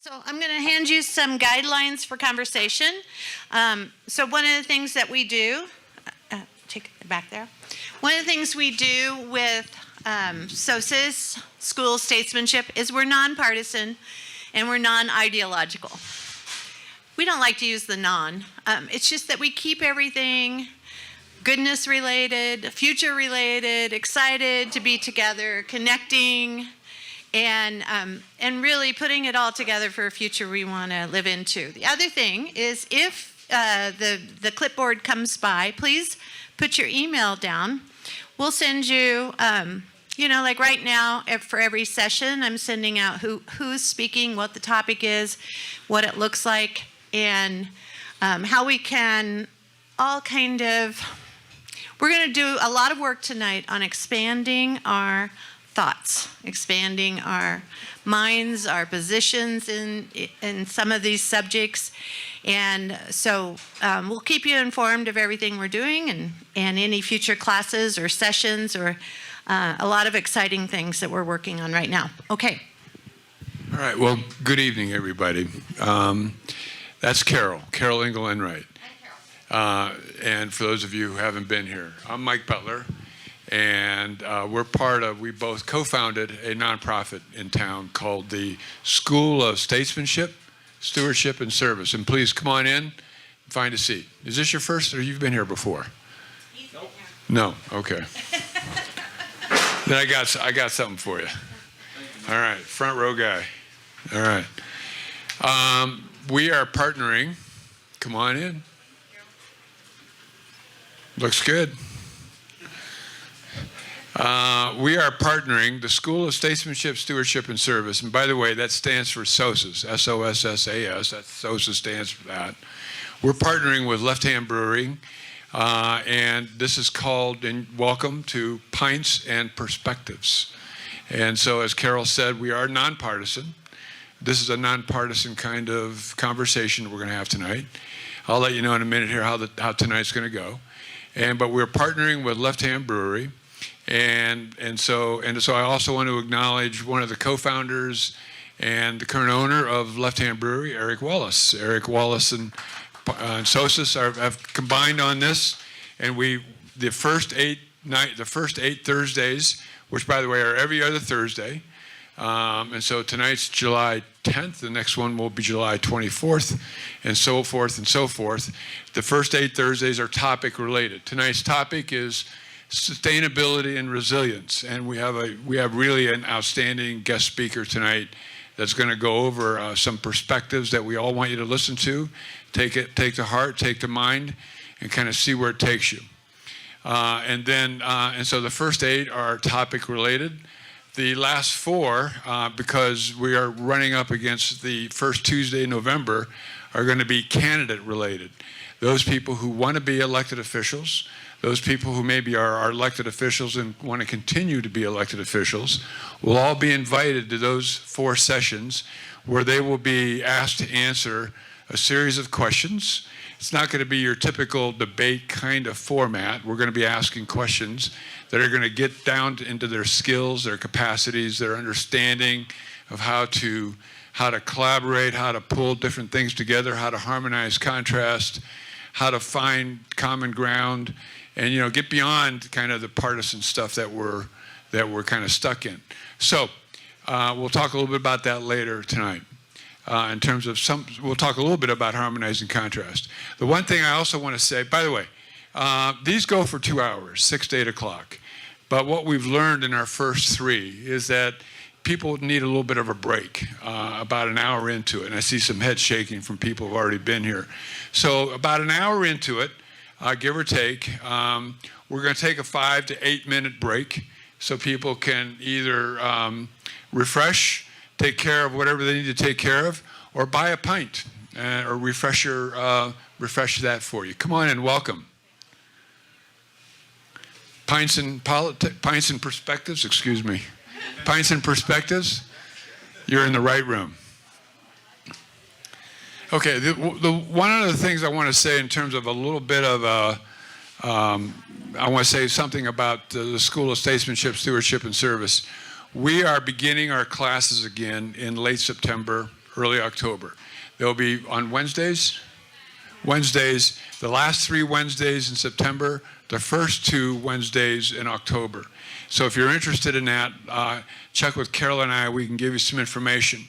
So I'm going to hand you some guidelines for conversation. So one of the things that we do, take it back there. One of the things we do with SOSSAS, School of Statesmanship, is we're nonpartisan and we're non-ideological. We don't like to use the non. It's just that we keep everything goodness related, future related, excited to be together, connecting, and really putting it all together for a future we want to live into. The other thing is if the clipboard comes by, please put your email down. We'll send you, like right now, for every session, I'm sending out who's speaking, what the topic is, what it looks like, and how we can all kind of, we're going to do a lot of work tonight on expanding our thoughts, expanding our minds, our positions in some of these subjects. And so we'll keep you informed of everything we're doing and any future classes or sessions or a lot of exciting things that we're working on right now. Okay. All right. Well, good evening, everybody. That's Carol Engel-Enright. And for those of you who haven't been here, I'm Mike Butler. And we both co-founded a nonprofit in town called the School of Statesmanship, Stewardship, and Service. And please come on in, find a seat. Is this your first, or you've been here before? Nope. No, okay. Then I got something for you. All right, front row guy. All right. We are partnering. Come on in. Looks good. We are partnering the School of Statesmanship, Stewardship, and Service. And by the way, that stands for SOSSAS, S-O-S-S-A-S. That's SOSSAS stands for that. We're partnering with Left Hand Brewing, and this is called, and welcome to Pints and Perspectives. And so, as Carol said, we are nonpartisan. This is a nonpartisan kind of conversation we're going to have tonight. I'll let you know in a minute here how tonight's going to go. But we're partnering with Left Hand Brewery. And so I also want to acknowledge one of the co-founders and the current owner of Left Hand Brewery, Eric Wallace. Eric Wallace and SOSSAS have combined on this, and the first eight Thursdays, which by the way are every other Thursday, and so tonight's July 10th, the next one will be July 24th, and so forth and so forth. The first 8 Thursdays are topic related. Tonight's topic is sustainability and resilience, and we have really an outstanding guest speaker tonight that's going to go over some perspectives that we all want you to listen to, take to heart, take to mind, and kind of see where it takes you. And so the first 8 are topic related. The last 4, because we are running up against the first Tuesday in November, are going to be candidate related. Those people who want to be elected officials, those people who maybe are elected officials and want to continue to be elected officials, will all be invited to those 4 sessions where they will be asked to answer a series of questions. It's not going to be your typical debate kind of format. We're going to be asking questions that are going to get down into their skills, their capacities, their understanding of how to collaborate, how to pull different things together, how to harmonize contrast, how to find common ground, and get beyond kind of the partisan stuff that we're kind of stuck in. So we'll talk a little bit about that later tonight. In terms of we'll talk a little bit about harmonizing contrast. The one thing I also want to say, by the way, these go for 2 hours, 6 to 8 o'clock. But what we've learned in our first 3 is that people need a little bit of a break about an hour into it. And I see some head shaking from people who've already been here. So about an hour into it, give or take, we're going to take a 5 to 8 minute break so people can either refresh, take care of whatever they need to take care of, or buy a pint or refresh that for you. Come on in, welcome. Pints and Perspectives, excuse me. Pints and Perspectives, you're in the right room. Okay, one of the things I want to say in terms of a little bit of I want to say something about the School of Statesmanship, Stewardship, and Service. We are beginning our classes again in late September, early October. They'll be on Wednesdays, the last 3 Wednesdays in September, the first 2 Wednesdays in October. So if you're interested in that, check with Carol and I. We can give you some information.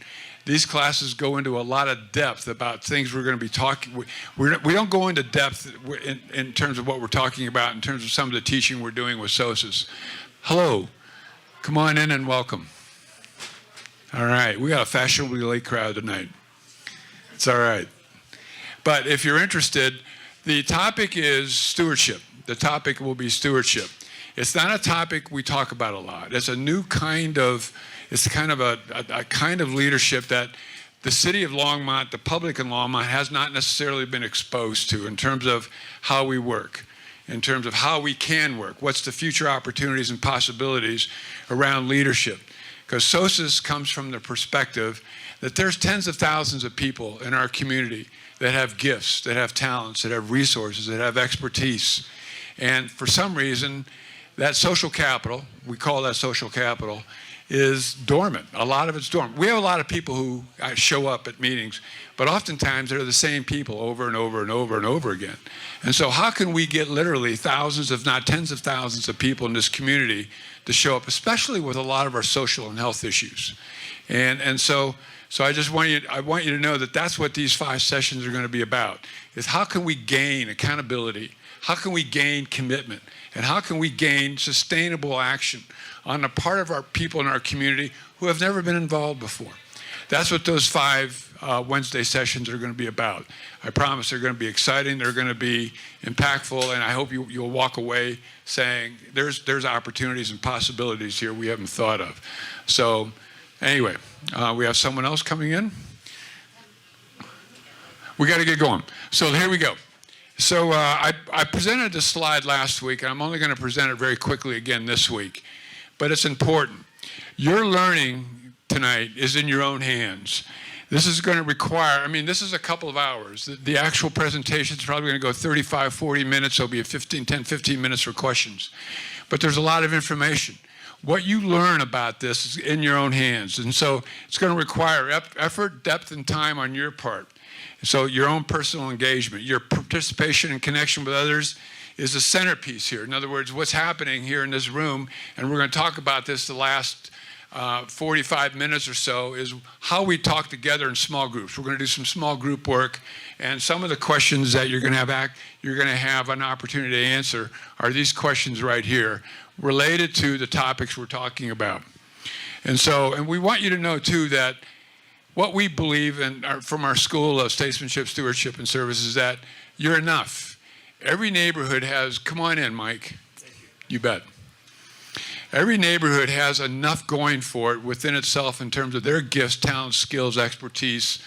These classes go into a lot of depth about things we're going to be talking. We don't go into depth in terms of what we're talking about, in terms of some of the teaching we're doing with SOSSAS. Hello. Come on in and welcome. All right. We got a fashionably late crowd tonight. It's all right. But if you're interested, the topic is stewardship. The topic will be stewardship. It's not a topic we talk about a lot. It's a new kind of, it's kind of a kind of leadership that the city of Longmont, the public in Longmont, has not necessarily been exposed to in terms of how we work, in terms of how we can work. What's the future opportunities and possibilities around leadership? Because SOSSAS comes from the perspective that there's tens of thousands of people in our community that have gifts, that have talents, that have resources, that have expertise. And for some reason, that social capital, we call that social capital, is dormant. A lot of it's dormant. We have a lot of people who show up at meetings, but oftentimes they're the same people over and over and over and over again. And so how can we get literally thousands, if not tens of thousands of people in this community to show up, especially with a lot of our social and health issues? And so I just want you to know that that's what these 5 sessions are going to be about, is how can we gain accountability? How can we gain commitment? And how can we gain sustainable action on the part of our people in our community who have never been involved before? That's what those 5 Wednesday sessions are going to be about. I promise they're going to be exciting, they're going to be impactful, and I hope you'll walk away saying there's opportunities and possibilities here we haven't thought of. So anyway, we have someone else coming in. We got to get going. So here we go. So I presented this slide last week, and I'm only going to present it very quickly again this week. But it's important. Your learning tonight is in your own hands. This is going to require, this is a couple of hours. The actual presentation is probably going to go 35, 40 minutes. There'll be 10, 15 minutes for questions. But there's a lot of information. What you learn about this is in your own hands. And so it's going to require effort, depth, and time on your part. So your own personal engagement, your participation and connection with others is the centerpiece here. In other words, what's happening here in this room, and we're going to talk about this the last 45 minutes or so, is how we talk together in small groups. We're going to do some small group work, and some of the questions that you're going to have an opportunity to answer are these questions right here, related to the topics we're talking about. And we want you to know too that what we believe from our School of Statesmanship, Stewardship, and Service is that you're enough. Every neighborhood has, come on in, Mike. Thank you. You bet. Every neighborhood has enough going for it within itself in terms of their gifts, talents, skills, expertise,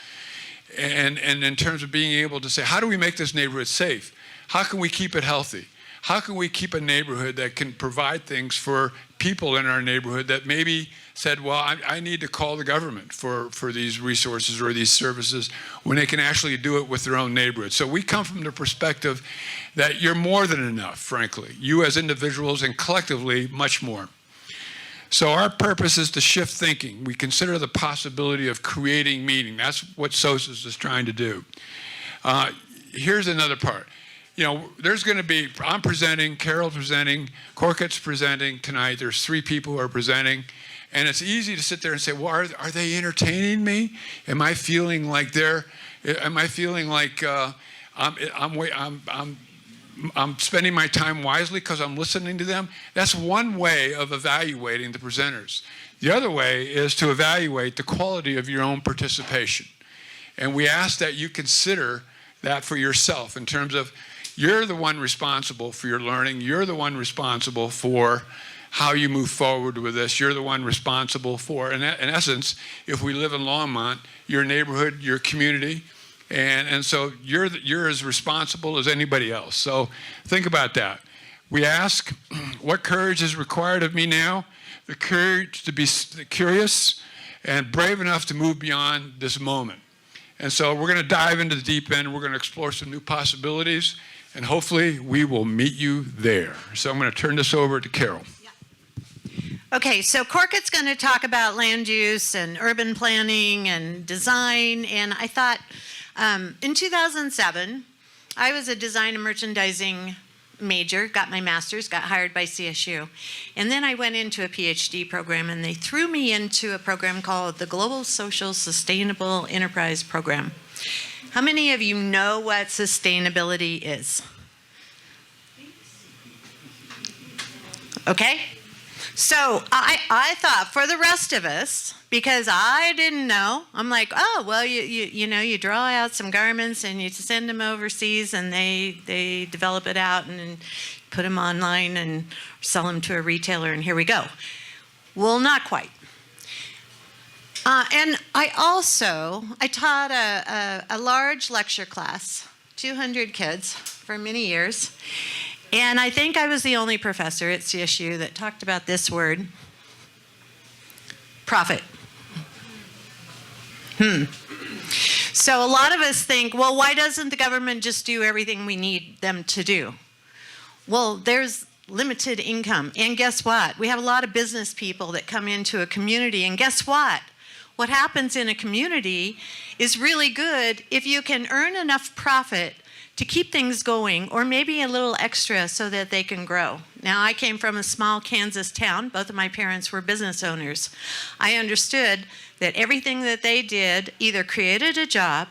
and in terms of being able to say, how do we make this neighborhood safe? How can we keep it healthy? How can we keep a neighborhood that can provide things for people in our neighborhood that maybe said, well, I need to call the government for these resources or these services, when they can actually do it with their own neighborhood? So we come from the perspective that you're more than enough, frankly. You as individuals and collectively, much more. So our purpose is to shift thinking. We consider the possibility of creating meaning. That's what SOSSAS is trying to do. Here's another part. There's going to be, I'm presenting, Carol's presenting, Corkett's presenting tonight. There's 3 people who are presenting. And it's easy to sit there and say, well, are they entertaining me? Am I feeling like I'm spending my time wisely because I'm listening to them? That's one way of evaluating the presenters. The other way is to evaluate the quality of your own participation. And we ask that you consider that for yourself in terms of, you're the one responsible for your learning. You're the one responsible for how you move forward with this. You're the one responsible for, in essence, if we live in Longmont, your neighborhood, your community, and so you're as responsible as anybody else. So think about that. We ask, what courage is required of me now? The courage to be curious and brave enough to move beyond this moment. And so we're going to dive into the deep end. We're going to explore some new possibilities, and hopefully we will meet you there. So I'm going to turn this over to Carol. Okay, so Corkett's going to talk about land use and urban planning and design. And I thought in 2007, I was a design and merchandising major, got my master's, got hired by CSU. And then I went into a PhD program, and they threw me into a program called the Global Social Sustainable Enterprise Program. How many of you know what sustainability is? Okay. So I thought for the rest of us, because I didn't know, I'm like, oh, well, you draw out some garments and you send them overseas and they develop it out and put them online and sell them to a retailer and here we go. Well, not quite. And I taught a large lecture class, 200 kids for many years. And I think I was the only professor at CSU that talked about this word, profit. So a lot of us think, well, why doesn't the government just do everything we need them to do? Well, there's limited income. And guess what? We have a lot of business people that come into a community. And guess what? What happens in a community is really good if you can earn enough profit to keep things going, or maybe a little extra so that they can grow. Now, I came from a small Kansas town. Both of my parents were business owners. I understood that everything that they did either created a job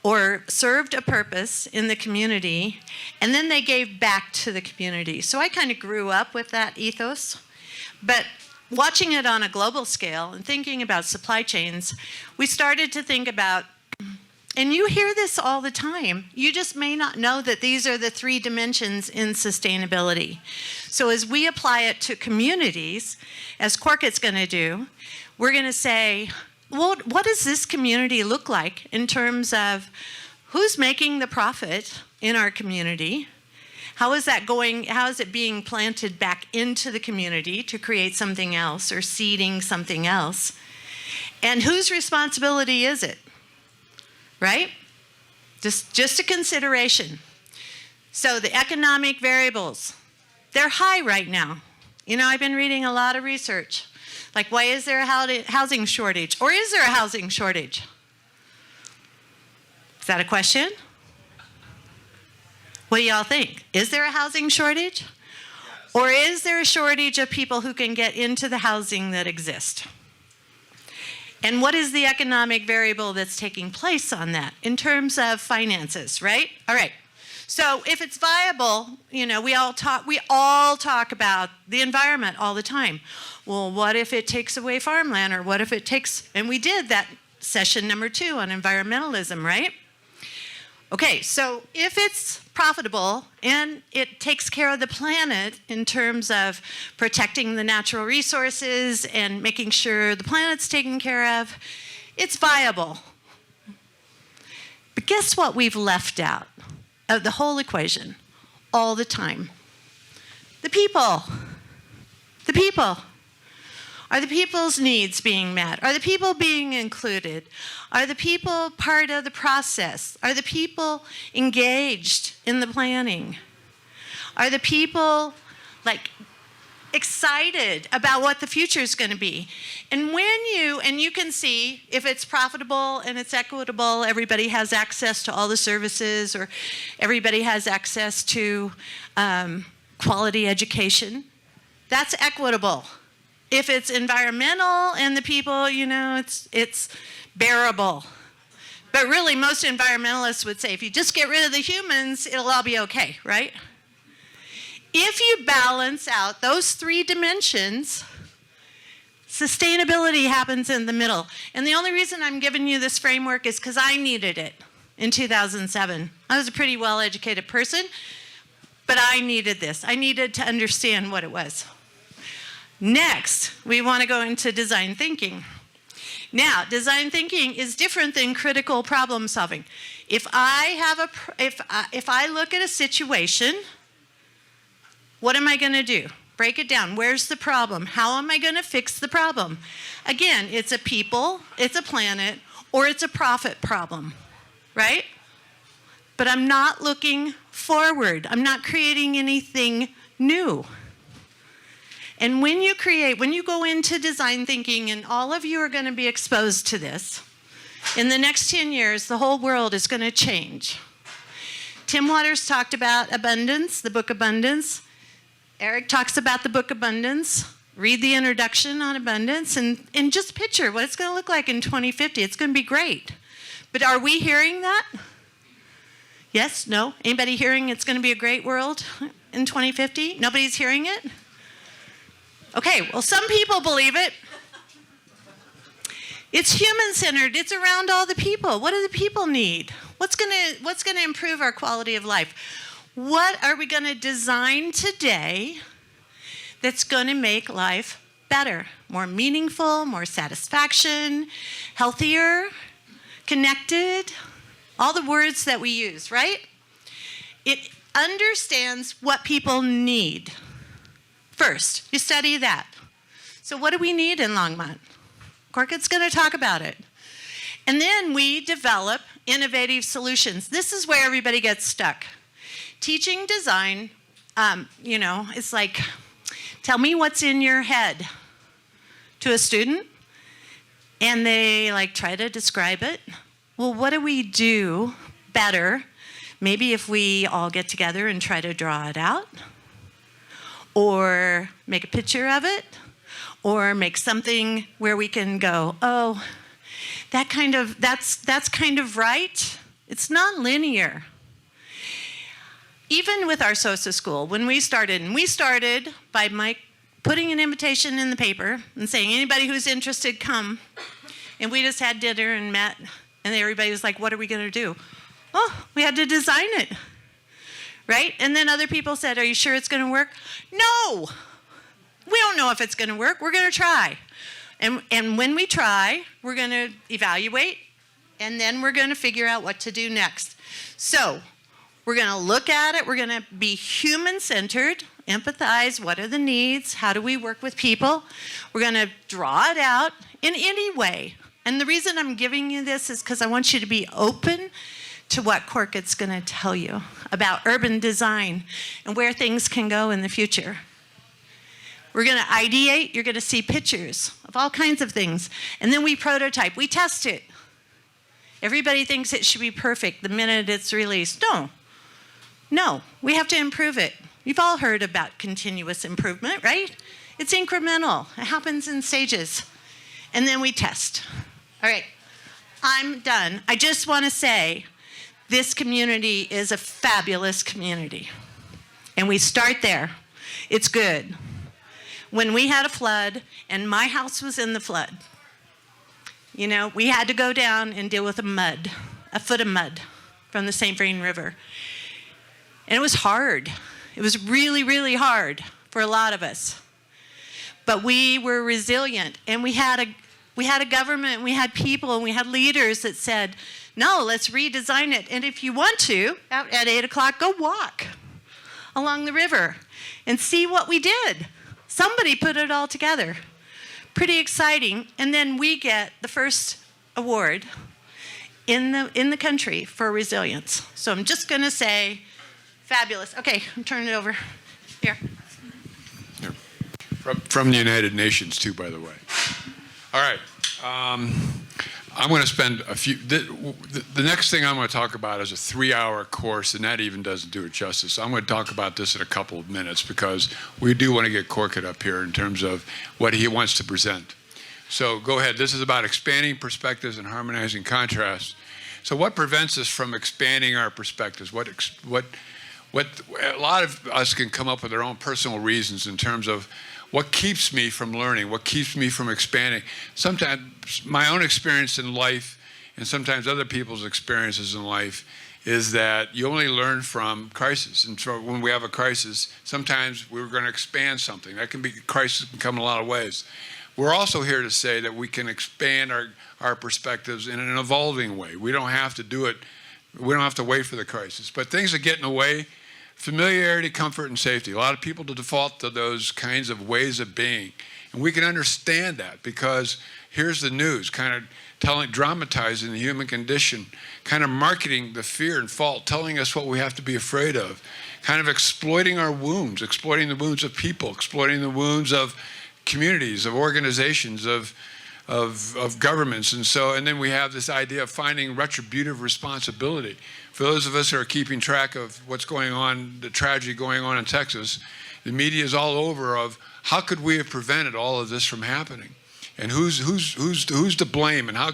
or served a purpose in the community, and then they gave back to the community. So I kind of grew up with that ethos. But watching it on a global scale and thinking about supply chains, we started to think about, and you hear this all the time. You just may not know that these are the 3 dimensions in sustainability. So as we apply it to communities, as Corkett's going to do, we're going to say, well, what does this community look like in terms of who's making the profit in our community? How is that going? How is it being planted back into the community to create something else or seeding something else? And whose responsibility is it? Right? Just a consideration. So the economic variables, they're high right now. You know, I've been reading a lot of research. Like, why is there a housing shortage? Or is there a housing shortage? Is that a question? What do y'all think? Is there a housing shortage? Yes. Or is there a shortage of people who can get into the housing that exists? And what is the economic variable that's taking place on that in terms of finances, right? All right. So if it's viable, you know, we all talk about the environment all the time. Well, what if it takes away farmland, or what if it takes, and we did that session number 2 on environmentalism, right? Okay, so if it's profitable and it takes care of the planet in terms of protecting the natural resources and making sure the planet's taken care of, it's viable. But guess what we've left out of the whole equation all the time? The people. The people. Are the people's needs being met? Are the people being included? Are the people part of the process? Are the people engaged in the planning? Are the people excited about what the future is going to be? And you can see if it's profitable and it's equitable, everybody has access to all the services, or everybody has access to quality education. That's equitable. If it's environmental and the people, you know, it's bearable. But really, most environmentalists would say, if you just get rid of the humans, it'll all be okay, right? If you balance out those 3 dimensions, sustainability happens in the middle. And the only reason I'm giving you this framework is because I needed it in 2007. I was a pretty well-educated person, but I needed this. I needed to understand what it was. Next, we want to go into design thinking. Now, design thinking is different than critical problem solving. If I look at a situation, what am I going to do? Break it down. Where's the problem? How am I going to fix the problem? Again, it's a people, it's a planet, or it's a profit problem, right? But I'm not looking forward. I'm not creating anything new. And when you go into design thinking, and all of you are going to be exposed to this, in the next 10 years, the whole world is going to change. Tim Waters talked about abundance, the book Abundance. Eric talks about the book Abundance. Read the introduction on abundance and just picture what it's going to look like in 2050. It's going to be great. But are we hearing that? Yes? No? Anybody hearing it's going to be a great world in 2050? Nobody's hearing it? Okay, well, some people believe it. It's human-centered. It's around all the people. What do the people need? What's going to improve our quality of life? What are we going to design today that's going to make life better, more meaningful, more satisfaction, healthier, connected? All the words that we use, right? It understands what people need. First, you study that. So what do we need in Longmont? Corkett's going to talk about it. And then we develop innovative solutions. This is where everybody gets stuck. Teaching design, it's like, tell me what's in your head to a student, and they try to describe it. Well, what do we do better? Maybe if we all get together and try to draw it out, or make a picture of it, or make something where we can go, oh, that's kind of right. It's not linear. Even with our SOSSAS school, when we started by putting an invitation in the paper and saying, anybody who's interested, come. And we just had dinner and met, and everybody was like, what are we going to do? Oh, we had to design it, right? And then other people said, are you sure it's going to work? No, we don't know if it's going to work. We're going to try. And when we try, we're going to evaluate, and then we're going to figure out what to do next. So we're going to look at it. We're going to be human-centered, empathize. What are the needs? How do we work with people? We're going to draw it out in any way. And the reason I'm giving you this is because I want you to be open to what Corkett's going to tell you about urban design and where things can go in the future. We're going to ideate. You're going to see pictures of all kinds of things. And then we prototype. We test it. Everybody thinks it should be perfect the minute it's released. No, we have to improve it. You've all heard about continuous improvement, right? It's incremental. It happens in stages. And then we test. All right, I'm done. I just want to say this community is a fabulous community. And we start there. It's good. When we had a flood, and my house was in the flood, we had to go down and deal with a foot of mud from the St. Vrain River. And it was hard. It was really, really hard for a lot of us. But we were resilient, and we had a government, and we had people, and we had leaders that said, no, let's redesign it. And if you want to, out at 8 o'clock, go walk along the river and see what we did. Somebody put it all together. Pretty exciting. And then we get the first award in the country for resilience. So I'm just going to say, fabulous. Okay, I'm turning it over. Here. From the United Nations, too, by the way. All right. I'm going to spend a few. The next thing I'm going to talk about is a 3-hour course, and that even doesn't do it justice. So I'm going to talk about this in a couple of minutes because we do want to get Corkett up here in terms of what he wants to present. So go ahead. This is about expanding perspectives and harmonizing contrasts. So what prevents us from expanding our perspectives? What a lot of us can come up with their own personal reasons in terms of what keeps me from learning, what keeps me from expanding. Sometimes my own experience in life and sometimes other people's experiences in life is that you only learn from crisis. And so when we have a crisis, sometimes we're going to expand something. Crisis can come in a lot of ways. We're also here to say that we can expand our perspectives in an evolving way. We don't have to do it. We don't have to wait for the crisis. But things that get in the way, familiarity, comfort, and safety. A lot of people default to those kinds of ways of being. And we can understand that because here's the news, kind of dramatizing the human condition, kind of marketing the fear and fault, telling us what we have to be afraid of, kind of exploiting our wounds, exploiting the wounds of people, exploiting the wounds of communities, of organizations, of governments. And then we have this idea of finding retributive responsibility. For those of us who are keeping track of what's going on, the tragedy going on in Texas, the media is all over of how could we have prevented all of this from happening? And who's to blame, and how,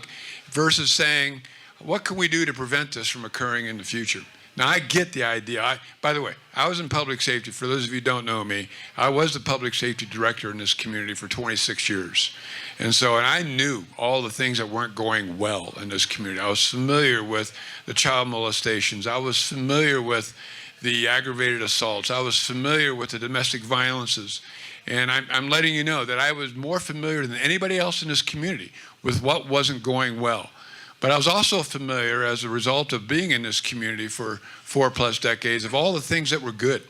versus saying, what can we do to prevent this from occurring in the future? Now, I get the idea. By the way, I was in public safety. For those of you who don't know me, I was the public safety director in this community for 26 years. And I knew all the things that weren't going well in this community. I was familiar with the child molestations. I was familiar with the aggravated assaults. I was familiar with the domestic violences. And I'm letting you know that I was more familiar than anybody else in this community with what wasn't going well. But I was also familiar, as a result of being in this community for 4+ decades, of all the things that were good.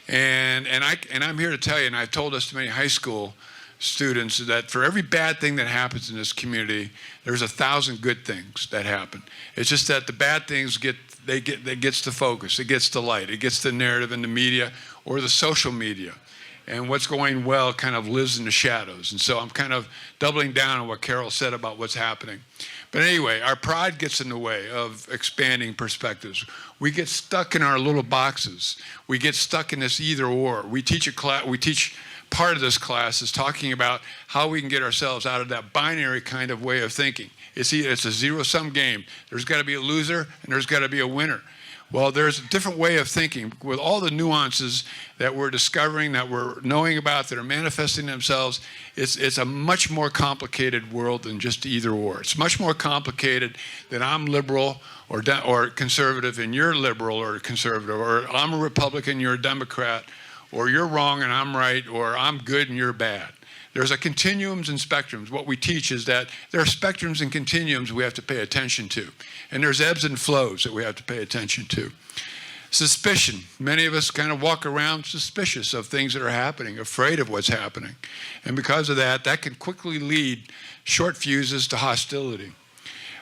And I'm here to tell you, and I've told this to many high school students, that for every bad thing that happens in this community, there's 1,000 good things that happen. It's just that the bad things gets the focus, it gets the light, it gets the narrative in the media or the social media. And what's going well kind of lives in the shadows. And so I'm kind of doubling down on what Carol said about what's happening. But anyway, our pride gets in the way of expanding perspectives. We get stuck in our little boxes. We get stuck in this either or. We teach part of this class is talking about how we can get ourselves out of that binary kind of way of thinking. It's a zero-sum game. There's got to be a loser and there's got to be a winner. Well, there's a different way of thinking with all the nuances that we're discovering, that we're knowing about, that are manifesting themselves. It's a much more complicated world than just either or. It's much more complicated than I'm liberal or conservative and you're liberal or conservative, or I'm a Republican, you're a Democrat, or you're wrong and I'm right, or I'm good and you're bad. There's a continuums and spectrums. What we teach is that there are spectrums and continuums we have to pay attention to. And there's ebbs and flows that we have to pay attention to. Suspicion. Many of us kind of walk around suspicious of things that are happening, afraid of what's happening. And because of that, that can quickly lead short fuses to hostility.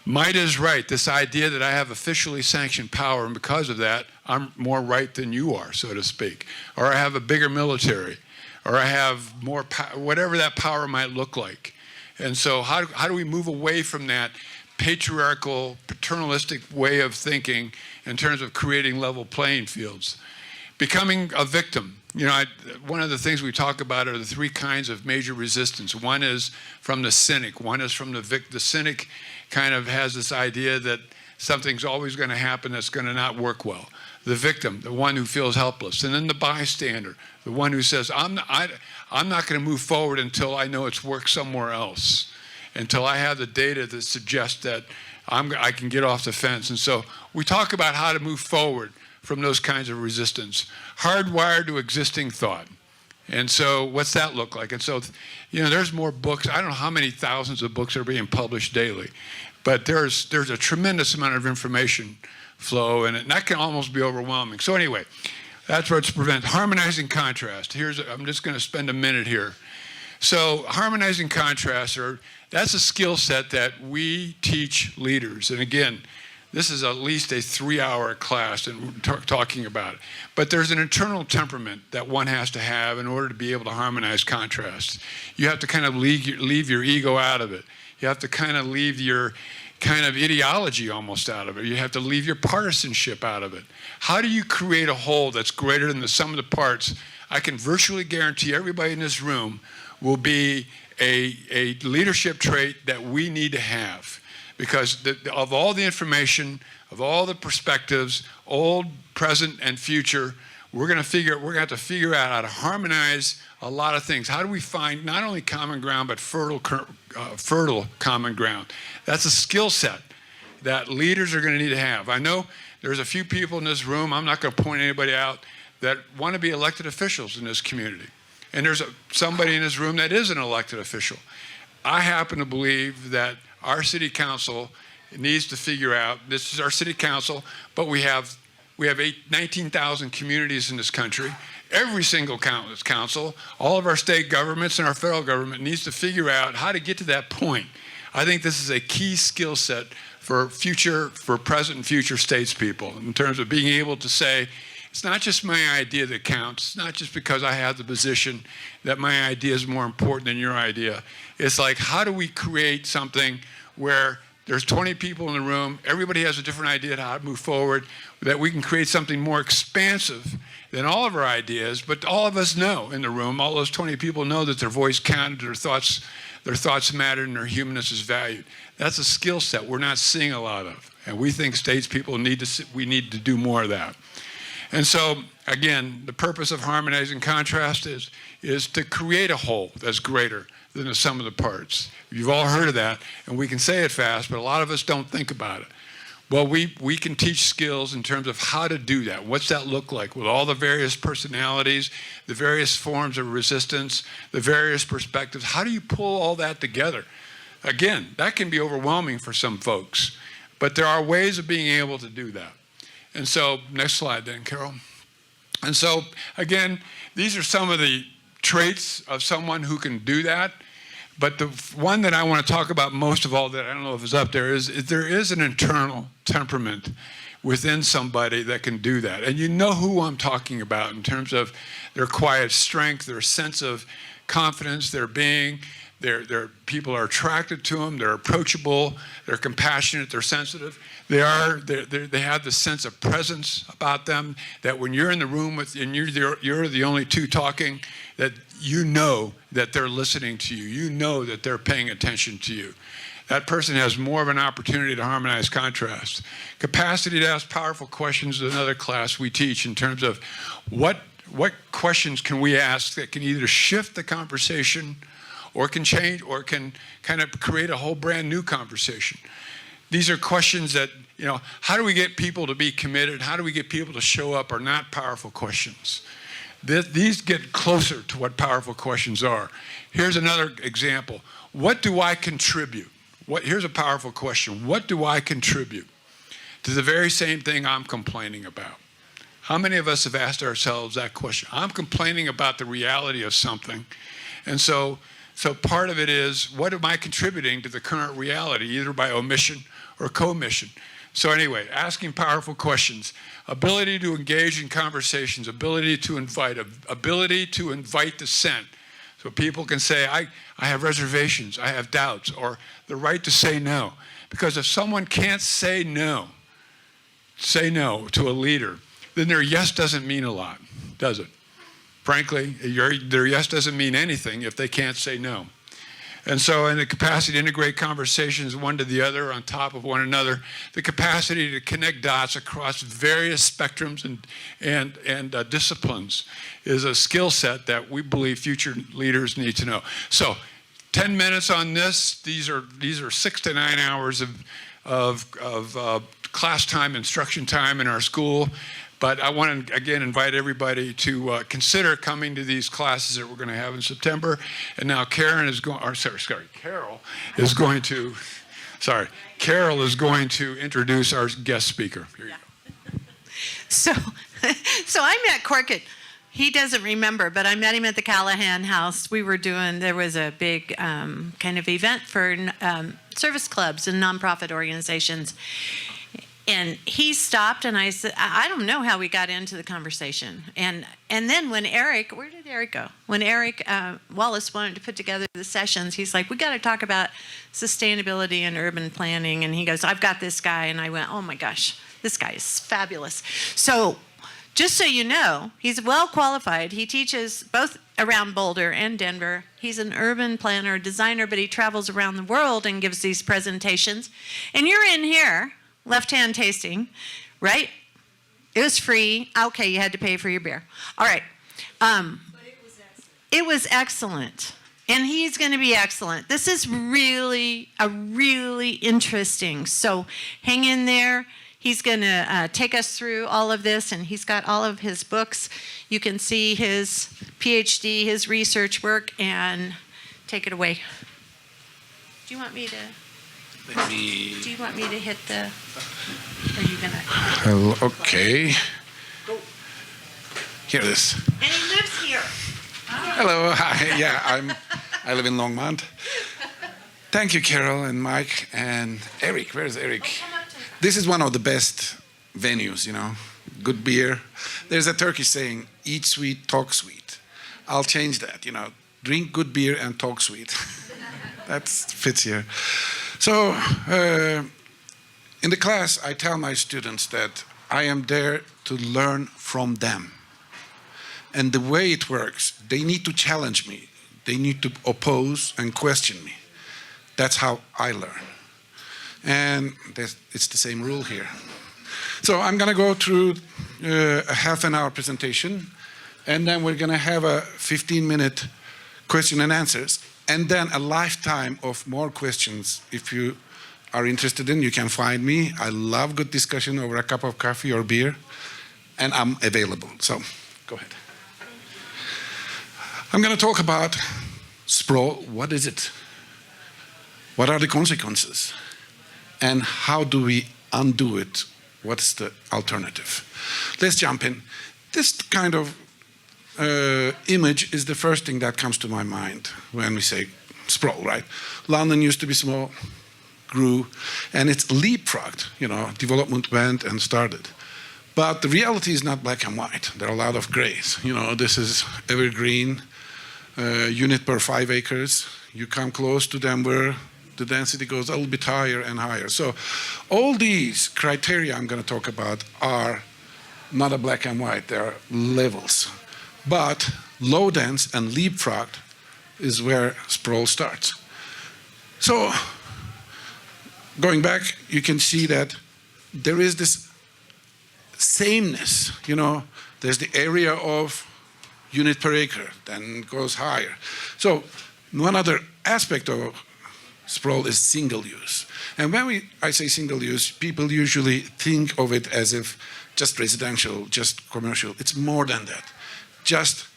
Might is right. This idea that I have officially sanctioned power, and because of that, I'm more right than you are, so to speak. Or I have a bigger military. Or I have more power, whatever that power might look like. And so how do we move away from that patriarchal, paternalistic way of thinking in terms of creating level playing fields? Becoming a victim. One of the things we talk about are the 3 kinds of major resistance. One is from the cynic. One is from the victim. The cynic kind of has this idea that something's always going to happen that's going to not work well. The victim, the one who feels helpless. And then the bystander, the one who says, I'm not going to move forward until I know it's worked somewhere else, until I have the data that suggests that I can get off the fence. And so we talk about how to move forward from those kinds of resistance. Hardwired to existing thought. And so what's that look like? And so, there's more books. I don't know how many thousands of books are being published daily, but there's a tremendous amount of information flow, and that can almost be overwhelming. So anyway, that's what's prevent. Harmonizing contrast. I'm just going to spend a minute here. So harmonizing contrast, that's a skill set that we teach leaders. And again, this is at least a 3-hour class and talking about it. But there's an internal temperament that one has to have in order to be able to harmonize contrast. You have to kind of leave your ego out of it. You have to kind of leave your kind of ideology almost out of it. You have to leave your partisanship out of it. How do you create a whole that's greater than the sum of the parts? I can virtually guarantee everybody in this room will be a leadership trait that we need to have, because of all the information, of all the perspectives, old, present, and future, we're going to have to figure out how to harmonize a lot of things. How do we find not only common ground, but fertile common ground? That's a skill set that leaders are going to need to have. I know there's a few people in this room, I'm not going to point anybody out, that want to be elected officials in this community. And there's somebody in this room that is an elected official. I happen to believe that our city council needs to figure out, this is our city council, but we have We have 19,000 communities in this country. Every single council, all of our state governments and our federal government needs to figure out how to get to that point. I think this is a key skill set for present and future statespeople in terms of being able to say, it's not just my idea that counts. It's not just because I have the position that my idea is more important than your idea. It's like, how do we create something where there's 20 people in the room, everybody has a different idea how to move forward, that we can create something more expansive than all of our ideas, but all of us know in the room, all those 20 people know that their voice counted, their thoughts matter, and their humanness is valued. That's a skill set we're not seeing a lot of, and we think statespeople we need to do more of that. And so, again, the purpose of harmonizing contrast is to create a whole that's greater than the sum of the parts. You've all heard of that, and we can say it fast, but a lot of us don't think about it. Well, we can teach skills in terms of how to do that. What's that look like with all the various personalities, the various forms of resistance, the various perspectives? How do you pull all that together? Again, that can be overwhelming for some folks, but there are ways of being able to do that. And so, next slide then, Carol. And so, again, these are some of the traits of someone who can do that. But the one that I want to talk about most of all, that I don't know if it's up there, is there is an internal temperament within somebody that can do that. And you know who I'm talking about in terms of their quiet strength, their sense of confidence, their being. People are attracted to them. They're approachable. They're compassionate. They're sensitive. They have the sense of presence about them that when you're in the room and you're the only two talking, that you know that they're listening to you. You know that they're paying attention to you. That person has more of an opportunity to harmonize contrast. Capacity to ask powerful questions is another class we teach in terms of what questions can we ask that can either shift the conversation or can change or can kind of create a whole brand new conversation. These are questions that, how do we get people to be committed? How do we get people to show up are not powerful questions. These get closer to what powerful questions are. Here's another example. What do I contribute? Here's a powerful question. What do I contribute to the very same thing I'm complaining about? How many of us have asked ourselves that question? I'm complaining about the reality of something. And so part of it is, what am I contributing to the current reality, either by omission or commission? So anyway, asking powerful questions, ability to engage in conversations, ability to invite dissent. So people can say, I have reservations, I have doubts, or the right to say no. Because if someone can't say no to a leader, then their yes doesn't mean a lot, does it? Frankly, their yes doesn't mean anything if they can't say no. And so in the capacity to integrate conversations one to the other on top of one another, the capacity to connect dots across various spectrums and disciplines is a skill set that we believe future leaders need to know. So 10 minutes on this. These are 6 to 9 hours of class time, instruction time in our school. But I want to, again, invite everybody to consider coming to these classes that we're going to have in September. And now Carol is going to introduce our guest speaker. Here you go. So I met Corkett. He doesn't remember, but I met him at the Callahan House. There was a big kind of event for service clubs and nonprofit organizations. And he stopped, and I said, I don't know how we got into the conversation. And then when Eric, where did Eric go? When Eric Wallace wanted to put together the sessions, he's like, we got to talk about sustainability and urban planning. And he goes, I've got this guy. And I went, oh my gosh, this guy is fabulous. So just so you know, he's well qualified. He teaches both around Boulder and Denver. He's an urban planner, designer, but he travels around the world and gives these presentations. And you're in here. Left-hand tasting, right? It was free. Okay, you had to pay for your beer. All right. But it was excellent. And he's going to be excellent. This is really interesting. So hang in there. He's going to take us through all of this, and he's got all of his books. You can see his PhD, his research work, and take it away. Do you want me to? Let me. Do you want me to hit the, are you gonna? Okay. Here it is. And he lives here. Hello. Hi. Yeah, I live in Longmont. Thank you, Carol and Mike and Eric. Where's Eric? This is one of the best venues, you know. Good beer. There's a Turkish saying, eat sweet, talk sweet. I'll change that, you know. Drink good beer and talk sweet. That fits here. So, in the class, I tell my students that I am there to learn from them. And the way it works, they need to challenge me. They need to oppose and question me. That's how I learn. And it's the same rule here. So I'm going to go through a half an hour presentation, and then we're going to have a 15-minute question and answers, and then a lifetime of more questions. If you are interested in, you can find me. I love good discussion over a cup of coffee or beer, and I'm available. So go ahead. I'm going to talk about sprawl. What is it? What are the consequences? And how do we undo it? What's the alternative? Let's jump in. This kind of image is the first thing that comes to my mind when we say sprawl, right? London used to be small, grew, and it's leapfrogged, you know, development went and started. But the reality is not black and white. There are a lot of grays. You know, this is evergreen, unit per 5 acres. You come close to Denver, the density goes a little bit higher and higher. So all these criteria I'm going to talk about are not a black and white, they are levels. But low dense and leapfrogged is where sprawl starts. So going back, you can see that there is this sameness, you know, there's the area of unit per acre, then it goes higher. So one other aspect of sprawl is single use. And when I say single use, people usually think of it as if just residential, just commercial. It's more than that. Just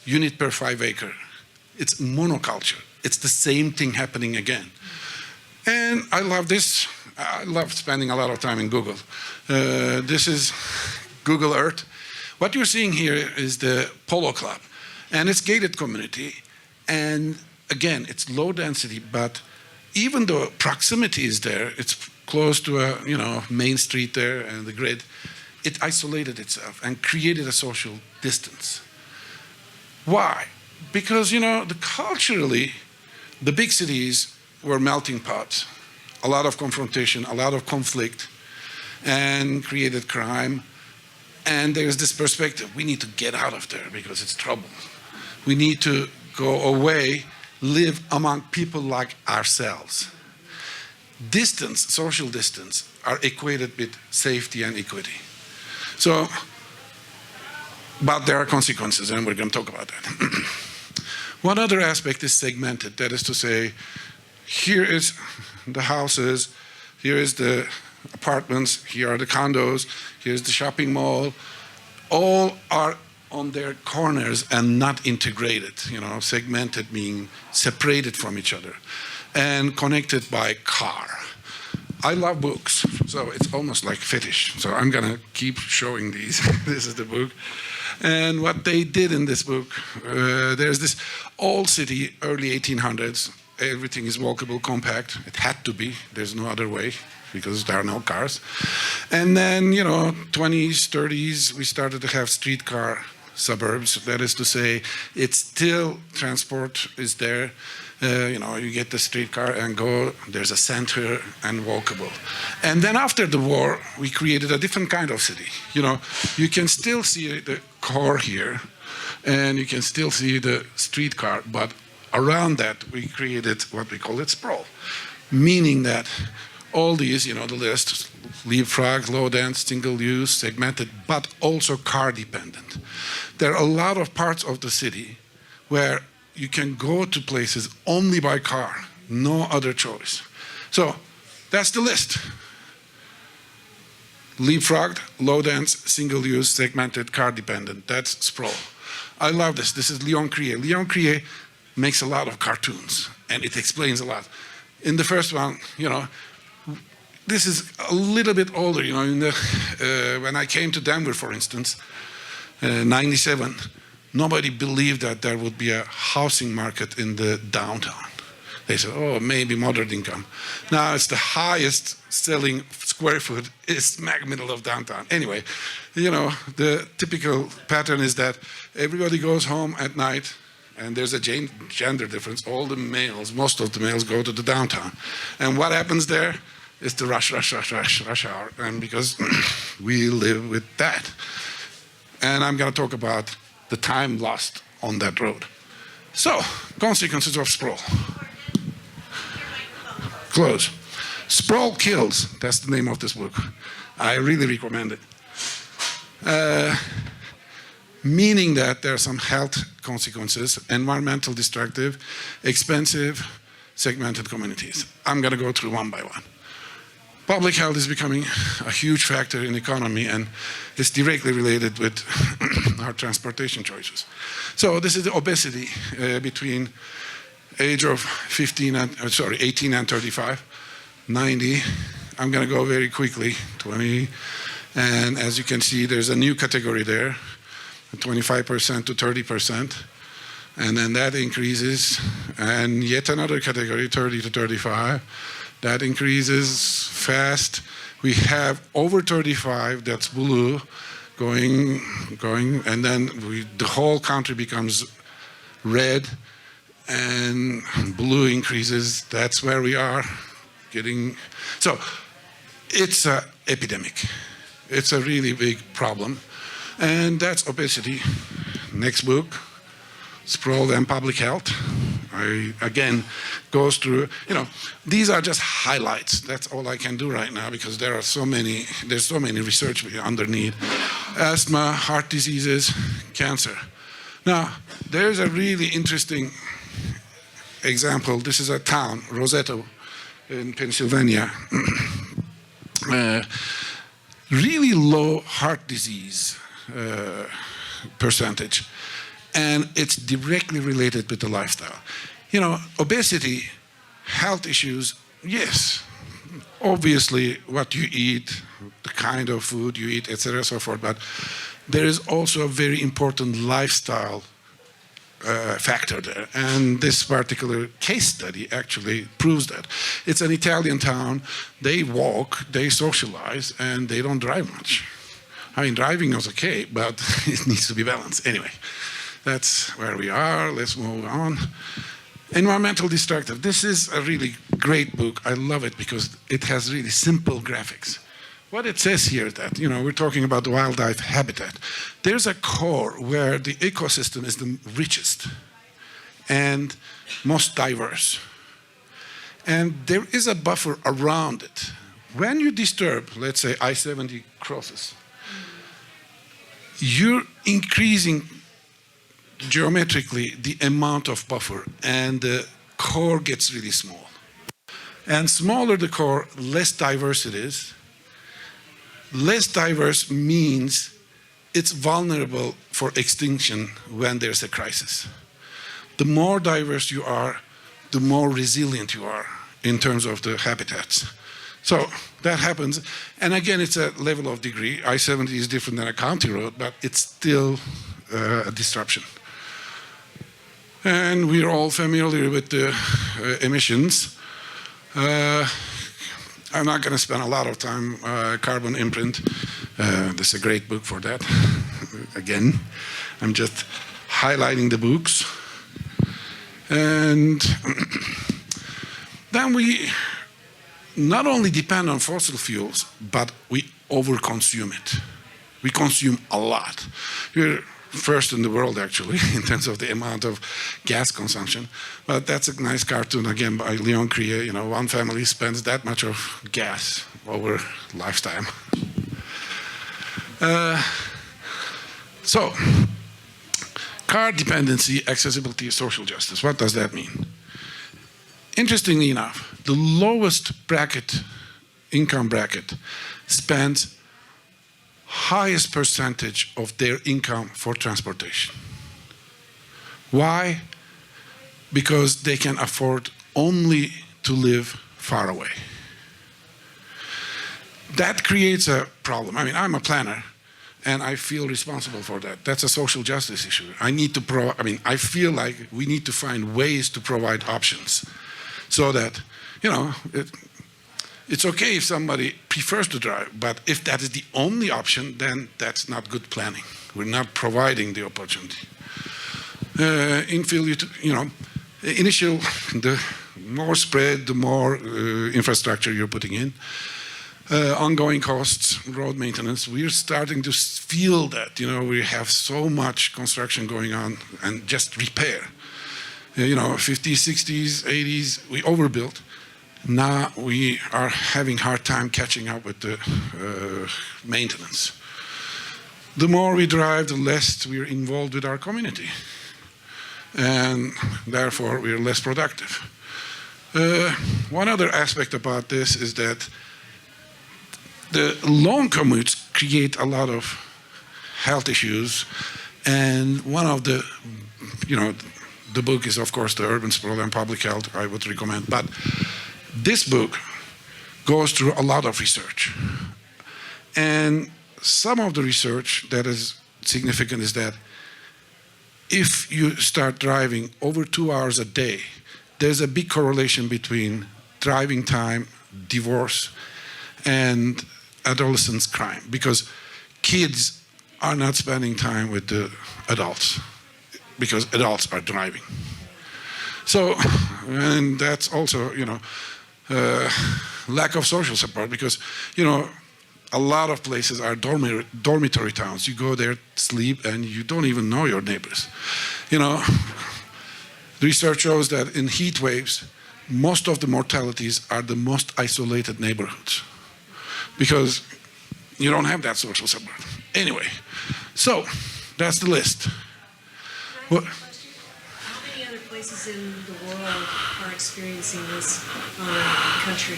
unit per 5 acre. It's monoculture. It's the same thing happening again. And I love this. I love spending a lot of time in Google. This is Google Earth. What you're seeing here is the Polo Club. And it's gated community. And again, it's low density, but even though proximity is there, it's close to a main street there and the grid, it isolated itself and created a social distance. Why? Because culturally, the big cities were melting pots. A lot of confrontation, a lot of conflict, and created crime. And there's this perspective, we need to get out of there because it's trouble. We need to go away, live among people like ourselves. Distance, social distance, are equated with safety and equity. So, but there are consequences, and we're going to talk about that. One other aspect is segmented. That is to say, here is the houses, here is the apartments, here are the condos, here's the shopping mall. All are on their corners and not integrated, segmented meaning separated from each other and connected by car. I love books, so it's almost like fetish. So I'm gonna keep showing these. This is the book. And what they did in this book, there's this old city, early 1800s. Everything is walkable, compact. It had to be, there's no other way because there are no cars. And then, 20s, 30s, we started to have streetcar suburbs. That is to say, it's still transport is there. You get the streetcar and go, there's a center and walkable. And then after the war, we created a different kind of city. You can still see the core here, and you can still see the streetcar, but around that, we created what we call it sprawl, meaning that all these, the list, leapfrog, low dense, single use, segmented, but also car dependent. There are a lot of parts of the city where you can go to places only by car, no other choice. So that's the list. Leapfrogged, low dense, single use, segmented, car dependent. That's sprawl. I love this. This is Leon Crier. Leon Crier makes a lot of cartoons, and it explains a lot. In the first one, this is a little bit older, you know, when I came to Denver, for instance, 97, nobody believed that there would be a housing market in the downtown. They said, oh, maybe moderate income. Now it's the highest selling square foot is smack middle of downtown. Anyway, you know, the typical pattern is that everybody goes home at night, and there's a gender difference. All the males, most of the males go to the downtown. And what happens there is the rush hour. And because we live with that. And I'm going to talk about the time lost on that road. So, consequences of sprawl. Close. Sprawl kills. That's the name of this book. I really recommend it. Meaning that there are some health consequences, environmental destructive, expensive, segmented communities. I'm going to go through one by one. Public health is becoming a huge factor in the economy, and it's directly related with our transportation choices. So this is the obesity between age of 18 and 35, 90. I'm going to go very quickly, 20. And as you can see, there's a new category there, 25% to 30%. And then that increases, and yet another category, 30 to 35. That increases fast. We have over 35, that's blue, going, and then the whole country becomes red, and blue increases. That's where we are getting. So it's an epidemic. It's a really big problem. And that's obesity. Next book, Sprawl and Public Health. Again, goes through, you know, these are just highlights. That's all I can do right now because there's so many research underneath. Asthma, heart diseases, cancer. Now, there's a really interesting example. This is a town, Roseto, in Pennsylvania. Really low heart disease percentage. And it's directly related with the lifestyle. You know, obesity, health issues, yes. Obviously, what you eat, the kind of food you eat, etc., so forth. But there is also a very important lifestyle factor there. And this particular case study actually proves that. It's an Italian town. They walk, they socialize, and they don't drive much. I mean, driving is okay, but it needs to be balanced. Anyway, that's where we are. Let's move on. Environmental Destructive. This is a really great book. I love it because it has really simple graphics. What it says here is that, you know, we're talking about the wildlife habitat. There's a core where the ecosystem is the richest and most diverse. And there is a buffer around it. When you disturb, let's say, I-70 crosses, you're increasing geometrically the amount of buffer, and the core gets really small. And smaller the core, less diverse it is. Less diverse means it's vulnerable for extinction when there's a crisis. The more diverse you are, the more resilient you are in terms of the habitats. So that happens. And again, it's a level of degree. I-70 is different than a county road, but it's still a disruption. And we're all familiar with the emissions. I'm not going to spend a lot of time. Carbon Imprint. This is a great book for that. Again, I'm just highlighting the books. And then we not only depend on fossil fuels, but we overconsume it. We consume a lot. We're first in the world, actually, in terms of the amount of gas consumption. But that's a nice cartoon, again, by Leon Krier. You know, one family spends that much of gas over lifetime. So, car dependency, accessibility, social justice. What does that mean? Interestingly enough, the lowest bracket, income bracket, spends highest percentage of their income for transportation. Why? Because they can afford only to live far away. that creates a problem. I mean, I'm a planner, and I feel responsible for that. That's a social justice issue. I feel like we need to find ways to provide options so that, it's okay if somebody prefers to drive, but if that is the only option, then that's not good planning. We're not providing the opportunity. Initial, the more spread, the more infrastructure you're putting in. Ongoing costs, road maintenance, we're starting to feel that, we have so much construction going on and just repair. 50s, 60s, 80s, we overbuilt. Now we are having a hard time catching up with the maintenance. The more we drive, the less we're involved with our community. And therefore, we're less productive. One other aspect about this is that the long commutes create a lot of health issues, and one of the book is, of course, The Urban Sprawl and Public Health, I would recommend, but this book goes through a lot of research. And some of the research that is significant is that if you start driving over 2 hours a day, there's a big correlation between driving time, divorce, and adolescents' crime, because kids are not spending time with the adults because adults are driving. So, and that's also, lack of social support, because, a lot of places are dormitory towns. You go there, sleep, and you don't even know your neighbors. Research shows that in heat waves, most of the mortalities are the most isolated neighborhoods, because you don't have that social support. Anyway, so that's the list. Can I ask a question? How many other places in the world are experiencing this on a country,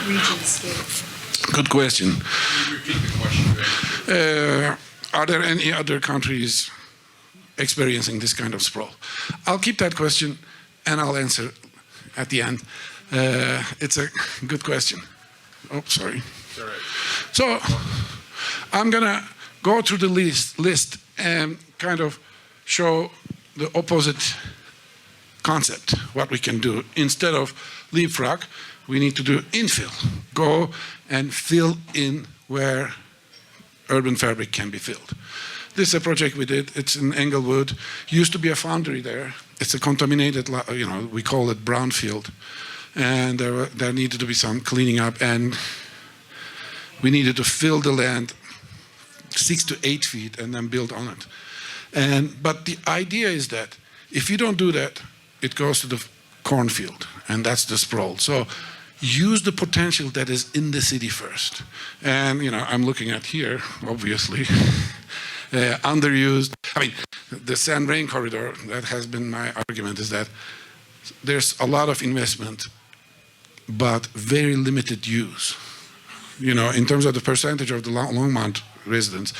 region scale? Good question. Can you repeat the question? Are there any other countries experiencing this kind of sprawl? I'll keep that question and I'll answer at the end. It's a good question. Oh, sorry. All right. So I'm going to go through the list and kind of show the opposite concept, what we can do. Instead of leapfrog, we need to do infill. Go and fill in where urban fabric can be filled. This is a project we did. It's in Englewood. Used to be a foundry there. It's a contaminated, we call it brownfield. And there needed to be some cleaning up, and we needed to fill the land 6 to 8 feet and then build on it. But the idea is that if you don't do that, it goes to the cornfield, and that's the sprawl. So use the potential that is in the city first. And I'm looking at here, obviously, underused. I mean, the sand rain corridor, that has been my argument, is that there's a lot of investment, but very limited use. In terms of the percentage of the Longmont residents,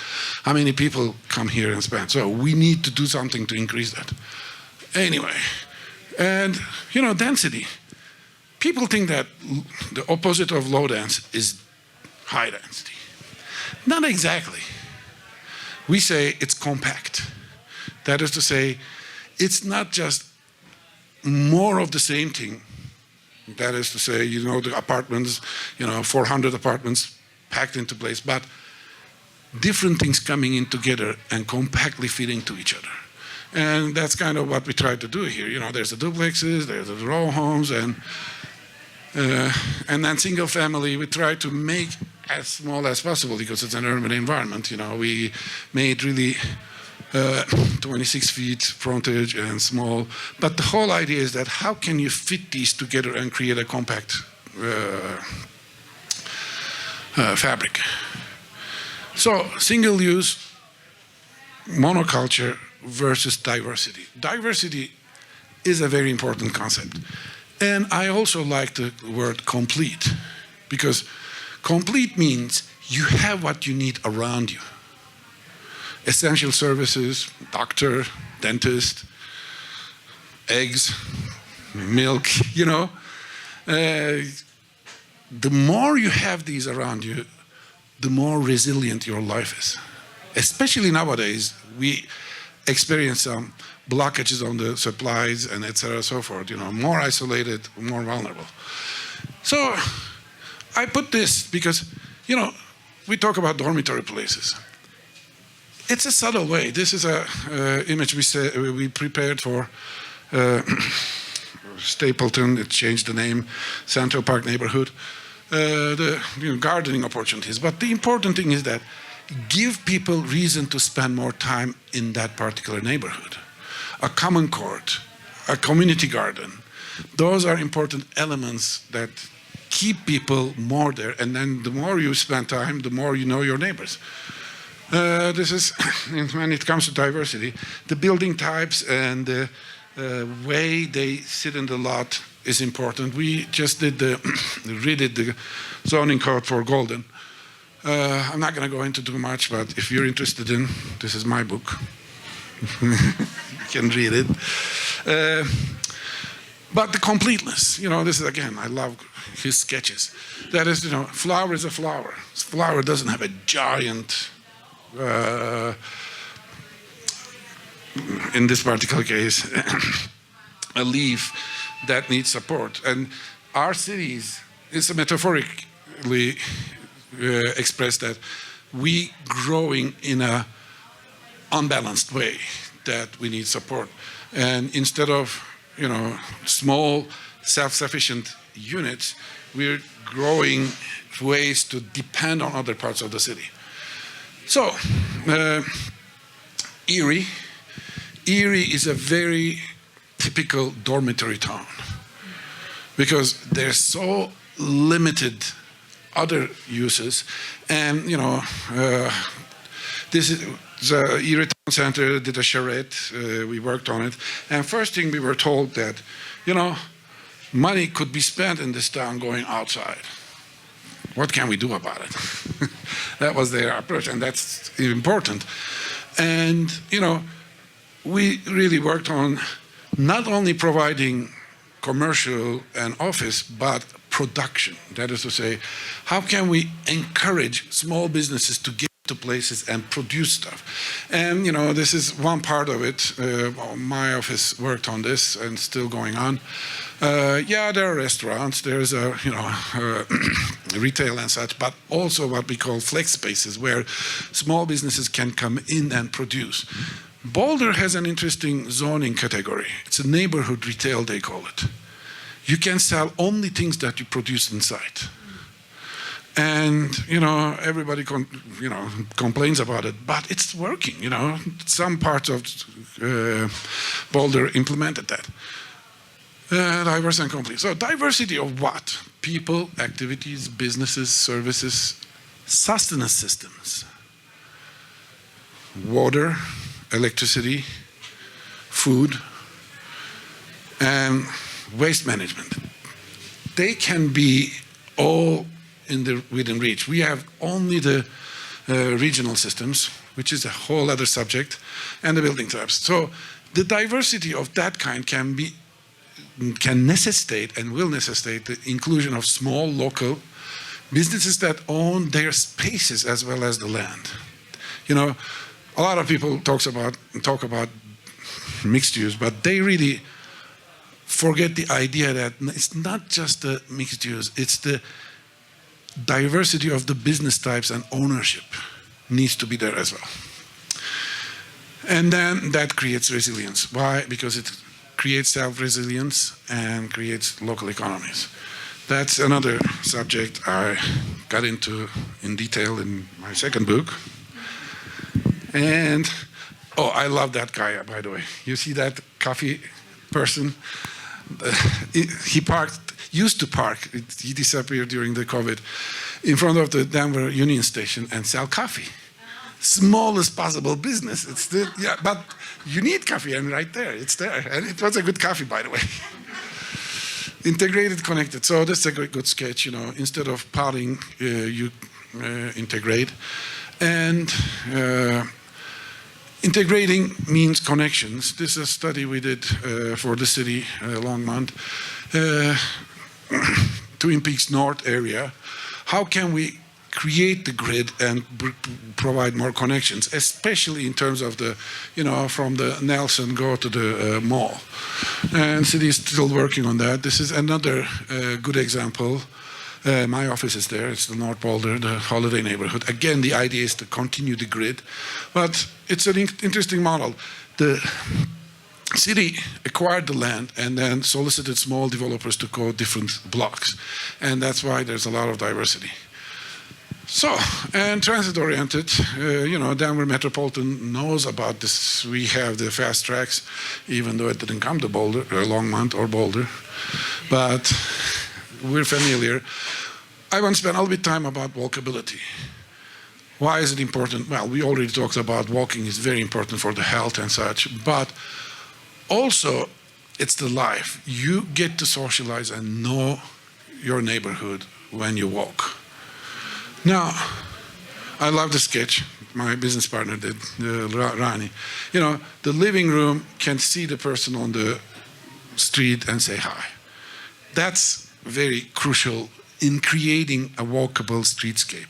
how many people come here and spend? So we need to do something to increase that. Anyway, and density. People think that the opposite of low dense is high density. Not exactly. We say it's compact. That is to say, it's not just more of the same thing. That is to say, the apartments, 400 apartments packed into place, but different things coming in together and compactly fitting to each other. And that's kind of what we try to do here. There's the duplexes, there's the row homes, and then single family, we try to make as small as possible because it's an urban environment. We made really 26 feet frontage and small. But the whole idea is that how can you fit these together and create a compact fabric? So single use, monoculture versus diversity. Diversity is a very important concept. And I also like the word complete, because complete means you have what you need around you. Essential services, doctor, dentist, eggs, milk, the more you have these around you, the more resilient your life is. Especially nowadays, we experience some blockages on the supplies and et cetera, so forth, more isolated, more vulnerable. So I put this because, we talk about dormitory places. It's a subtle way. This is a image we prepared for Stapleton. It changed the name, Central Park neighborhood. The gardening opportunities. But the important thing is that give people reason to spend more time in that particular neighborhood. A common court, a community garden. Those are important elements that keep people more there. And then the more you spend time, the more you know your neighbors. This is, when it comes to diversity, the building types and the way they sit in the lot is important. We just redid the zoning code for Golden. I'm not going to go into too much, but if you're interested in, this is my book. You can read it. But the completeness, this is, again, I love his sketches. That is, flower is a flower. Flower doesn't have a giant, in this particular case, a leaf that needs support. And our cities, it's metaphorically expressed that we growing in a unbalanced way that we need support. And instead of, small self-sufficient units, we're growing ways to depend on other parts of the city. So, Erie is a very typical dormitory town because there's so limited other uses, and this is the Erie Town Center did a charrette. We worked on it, and first thing we were told that money could be spent in this town going outside. What can we do about it? That was their approach, and that's important. And we really worked on not only providing commercial and office, but production. That is to say, how can we encourage small businesses to get to places and produce stuff? And this is one part of it. My office worked on this and still going on. There are restaurants, there's retail and such, but also what we call flex spaces where small businesses can come in and produce. Boulder has an interesting zoning category. It's a neighborhood retail, they call it. You can sell only things that you produce inside. And, everybody complains about it, but it's working, Some parts of Boulder implemented that. Diverse and complete. So diversity of what? People, activities, businesses, services, sustenance systems, water, electricity, food, and waste management. They can be all within reach. We have only the regional systems, which is a whole other subject, and the building types. So the diversity of that kind can necessitate and will necessitate the inclusion of small local businesses that own their spaces as well as the land. A lot of people talk about mixed use, but they really forget the idea that it's not just the mixed use, it's the diversity of the business types and ownership needs to be there as well. And then that creates resilience. Why? Because it creates self-resilience and creates local economies. That's another subject I got into in detail in my second book. And, I love that guy, by the way. You see that coffee person? He used to park, he disappeared during the COVID, in front of the Denver Union Station and sell coffee. Smallest possible business. But you need coffee, and right there, it's there. And it was a good coffee, by the way. Integrated, connected. So that's a good sketch, Instead of potting, you integrate. And integrating means connections. This is a study we did for the city, Longmont. Twin Peaks North area, how can we create the grid and provide more connections, especially in terms of the, from the Nelson go to the mall. And city is still working on that. This is another good example. My office is there. It's the North Boulder, the holiday neighborhood. Again, the idea is to continue the grid, but it's an interesting model. The city acquired the land and then solicited small developers to go different blocks, and that's why there's a lot of diversity. So, and transit-oriented, Denver Metropolitan knows about this. We have the fast tracks, even though it didn't come to Boulder, or Longmont or Boulder, but we're familiar. I want to spend a little bit of time about walkability. Why is it important? Well, we already talked about walking is very important for the health and such, but also it's the life. You get to socialize and know your neighborhood when you walk. Now, I love the sketch my business partner did, Rani. The living room can see the person on the street and say hi. That's very crucial in creating a walkable streetscape.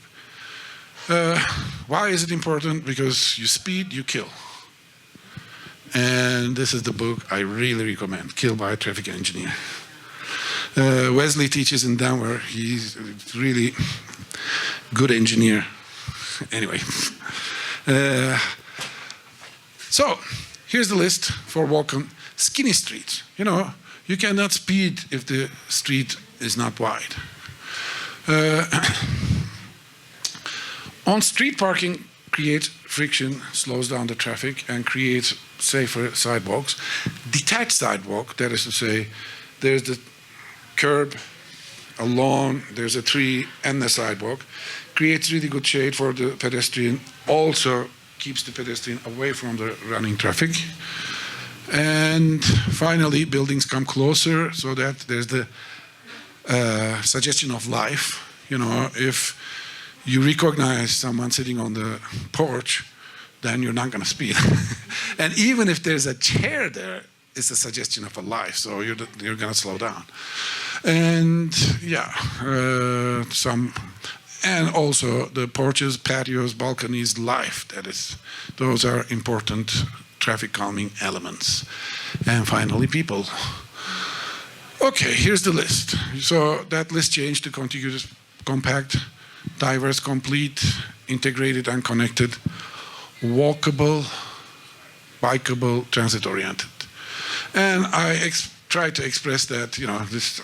Why is it important? Because you speed, you kill. And this is the book I really recommend, Kill by a Traffic Engineer. Wesley teaches in Denver. He's really good engineer. Anyway. So, here's the list for walking. Skinny streets. You cannot speed if the street is not wide. On-street parking creates friction, slows down the traffic, and creates safer sidewalks. Detached sidewalk, that is to say, there's the curb, a lawn, there's a tree, and the sidewalk, creates really good shade for the pedestrian, also keeps the pedestrian away from the running traffic. And finally, buildings come closer so that there's the suggestion of life. If you recognize someone sitting on the porch, then you're not going to speed. And even if there's a chair there, it's a suggestion of a life, so you're going to slow down. And and also the porches, patios, balconies, life. Those are important traffic calming elements. And finally, people. Okay, here's the list. So that list changed to contiguous, compact, diverse, complete, integrated, and connected, walkable, bikeable, transit-oriented. And I try to express that,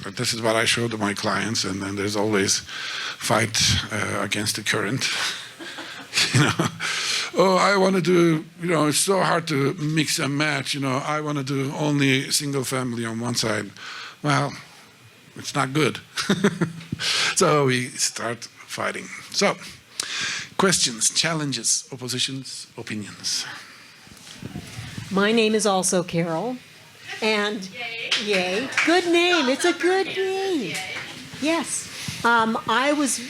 this is what I show to my clients, and then there's always fight against the current. I want to do, it's so hard to mix and match, I want to do only single family on one side. Well, it's not good. So we start fighting. So, questions, challenges, oppositions, opinions. My name is also Carol. And yay. Good name. It's a good name. Yes. I was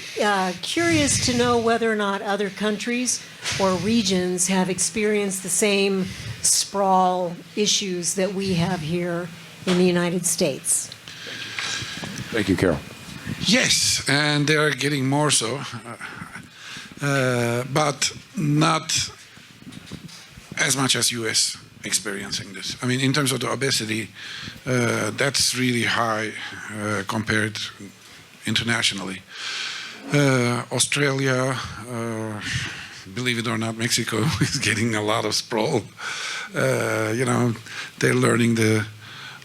curious to know whether or not other countries or regions have experienced the same sprawl issues that we have here in the United States. Thank you, Carol. Yes, and they are getting more so, but not as much as U.S. experiencing this. I mean, in terms of the obesity, that's really high compared internationally. Australia, believe it or not, Mexico is getting a lot of sprawl. They're learning the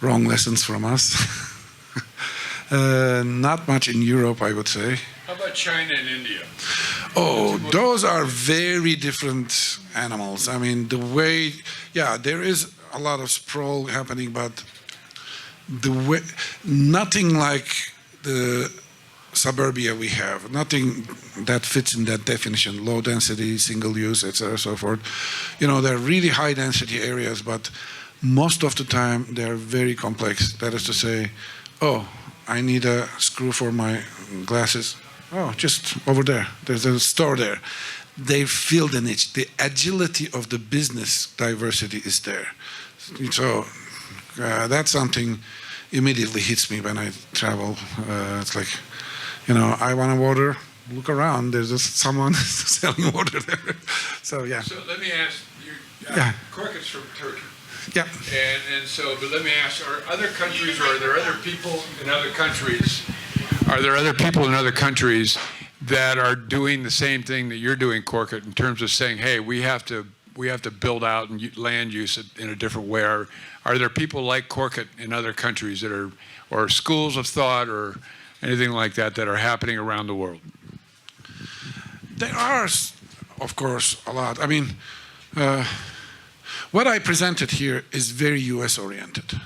wrong lessons from us. Not much in Europe, I would say. How about China and India? Oh, those are very different animals. I mean, the way, there is a lot of sprawl happening, but nothing like the suburbia we have, nothing that fits in that definition, low density, single use, etc., so forth. They're really high density areas, but most of the time they're very complex. That is to say, I need a screw for my glasses. Oh, just over there. There's a store there. They fill the niche. The agility of the business diversity is there. So that's something immediately hits me when I travel. It's like, you know, I want a water. Look around. There's just someone selling water there. So yeah. So let me ask you. Yeah. Korkut's from Turkey. Yeah. And so, but let me ask, are other countries, or are there other people in other countries, are there other people in other countries that are doing the same thing that you're doing, Korkut, in terms of saying, hey, we have to build out and land use it in a different way? Are there people like Korkut in other countries that are, or schools of thought or anything like that that are happening around the world? There are, of course, a lot. I mean, what I presented here is very US oriented.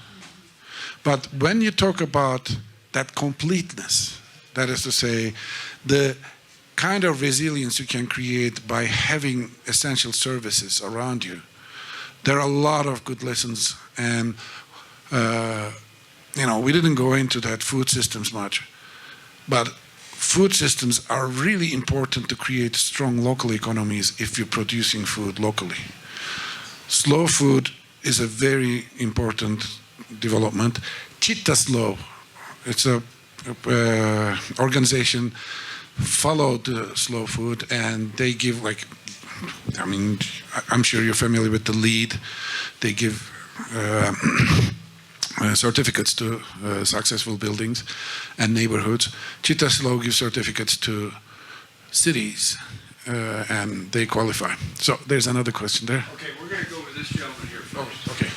But when you talk about that completeness, that is to say, the kind of resilience you can create by having essential services around you, there are a lot of good lessons. And, you know, we didn't go into that food systems much, but food systems are really important to create strong local economies if you're producing food locally. Slow food is a very important development. Chitta Slow, it's a organization followed slow food, and they give, like, I mean, I'm sure you're familiar with the LEED. They give certificates to successful buildings and neighborhoods. Chitta Slow gives certificates to cities, and they qualify. So there's another question there. Okay, we're going to go with this gentleman here first. Oh, okay.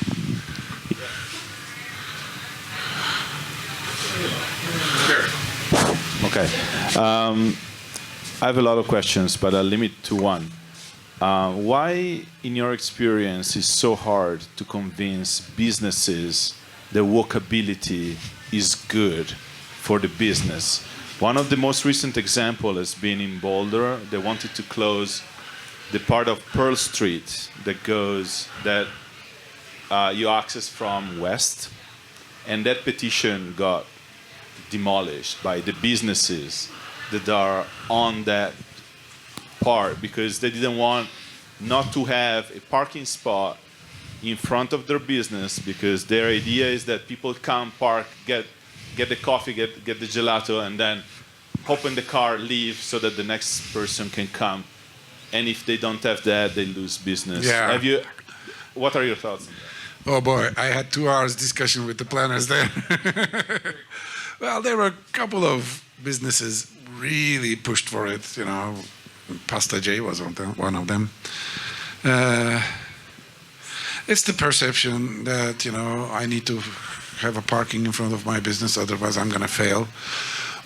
Okay. I have a lot of questions, but I'll limit to one. Why, in your experience, is so hard to convince businesses that walkability is good for the business? One of the most recent examples has been in Boulder. They wanted to close the part of Pearl Street that you access from west, and that petition got demolished by the businesses that are on that part because they didn't want not to have a parking spot in front of their business, because their idea is that people come, park, get the coffee, get the gelato, and then hop in the car, leave, so that the next person can come. And if they don't have that, they lose business. Yeah. What are your thoughts on that? Oh boy, I had 2 hours discussion with the planners there. Well, there were a couple of businesses really pushed for it, you know. Pasta J was one of them. It's the perception that, you know, I need to have a parking in front of my business, otherwise I'm going to fail.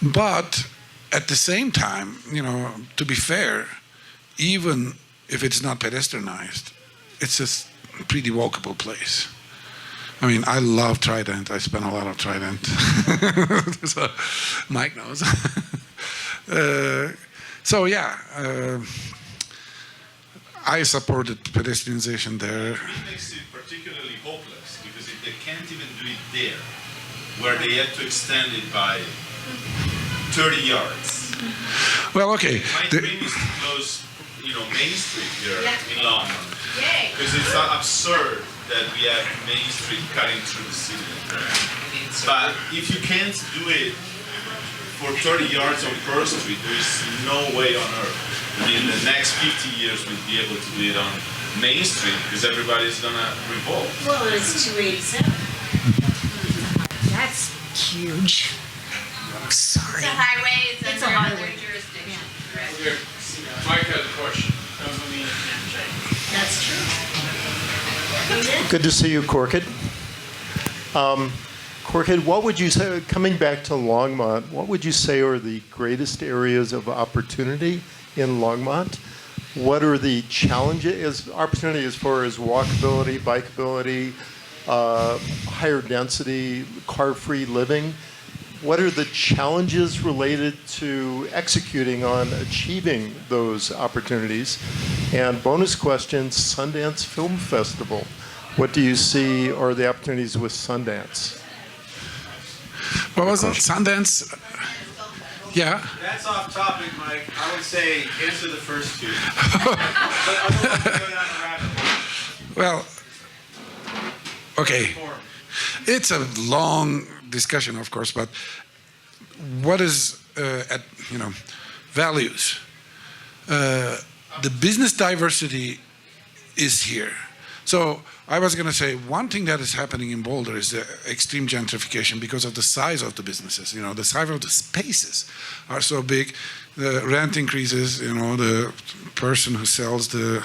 But at the same time, you know, to be fair, even if it's not pedestrianized, it's a pretty walkable place. I mean, I love Trident. I spent a lot of Trident. So Mike knows. So yeah, I supported pedestrianization there. It makes it particularly hopeless, because if they can't even do it there, where they have to extend it by 30 yards. Well, okay. My dream is to close, you know, Main Street here in Longmont. Because it's absurd that we have Main Street cutting through the city. But if you can't do it for 30 yards on Pearl Street, there is no way on earth that in the next 50 years we'll be able to do it on Main Street, because everybody's going to revolt. Well, it's 287. That's huge. Sorry. It's a highway, It's a under highway. another jurisdiction. correct? Okay, Mike has a question. That's true. Good to see you, Korkut. Korkut, what would you say, coming back to Longmont, what would you say are the greatest areas of opportunity in Longmont? What are the challenges, opportunity as far as walkability, bikeability, higher density, car-free living? What are the challenges related to executing on achieving those opportunities? And bonus question, Sundance Film Festival. What do you see are the opportunities with Sundance? What was it? Sundance? Yeah. That's off topic, Mike. I would say answer the first two. But otherwise, we go down a rabbit hole. Well, okay. It's a long discussion, of course, but what is values? The business diversity is here. So I was going to say one thing that is happening in Boulder is the extreme gentrification because of the size of the businesses. The size of the spaces are so big. The rent increases. The person who sells the